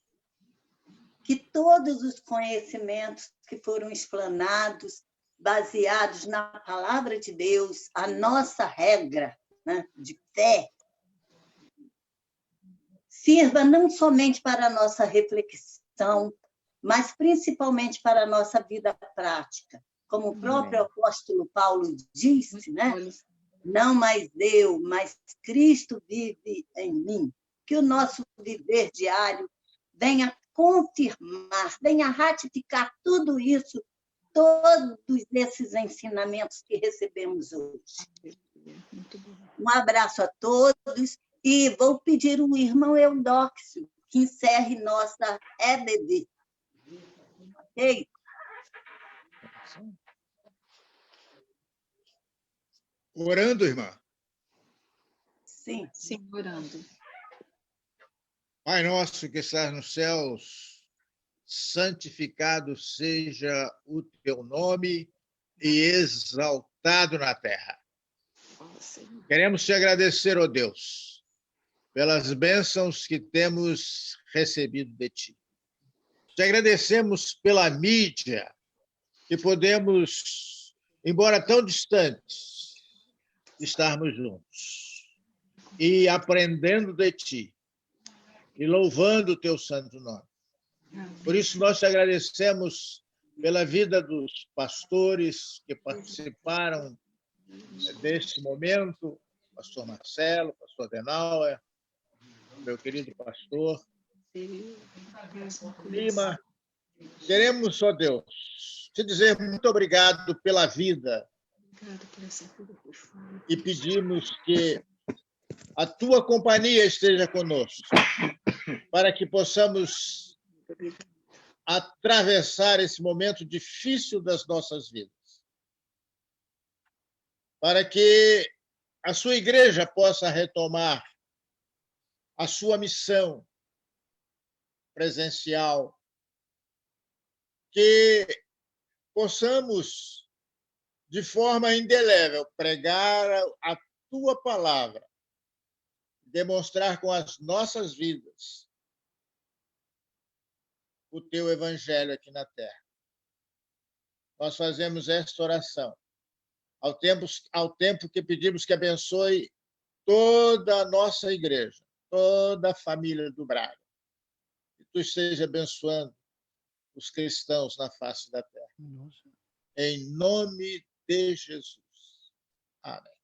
Que todos os conhecimentos que foram explanados, baseados na palavra de Deus, a nossa regra, né, de fé, sirva não somente para a nossa reflexão, mas principalmente para a nossa vida prática. Como o próprio apóstolo Paulo disse, né? Não mais eu, mas Cristo vive em mim. Que o nosso viver diário venha confirmar, venha ratificar tudo isso, todos esses ensinamentos que recebemos hoje. Um abraço a todos, e vou pedir ao irmão Eudóxio que encerre nossa EBD. Ok? Orando, irmã? Sim. Sim, orando. Pai nosso que estás nos céus, santificado seja o teu nome e exaltado na terra. Queremos te agradecer, ó Deus, pelas bênçãos que temos recebido de ti. Te agradecemos pela mídia, que podemos, embora tão distantes, estarmos juntos e aprendendo de ti e louvando o teu santo nome. Por isso, nós te agradecemos pela vida dos pastores que participaram deste momento, pastor Marcelo, pastor Adenauer, meu querido pastor Lima. Queremos, ó Deus, te dizer muito obrigado pela vida e pedimos que a tua companhia esteja conosco, para que possamos atravessar esse momento difícil das nossas vidas, para que a sua igreja possa retomar a sua missão presencial, que possamos, de forma indelével, pregar a tua palavra, demonstrar com as nossas vidas o teu evangelho aqui na terra. Nós fazemos esta oração ao tempo que pedimos que abençoe toda a nossa igreja, toda a família do Braga. Que tu esteja abençoando os cristãos na face da terra. Em nome de Jesus. Amém.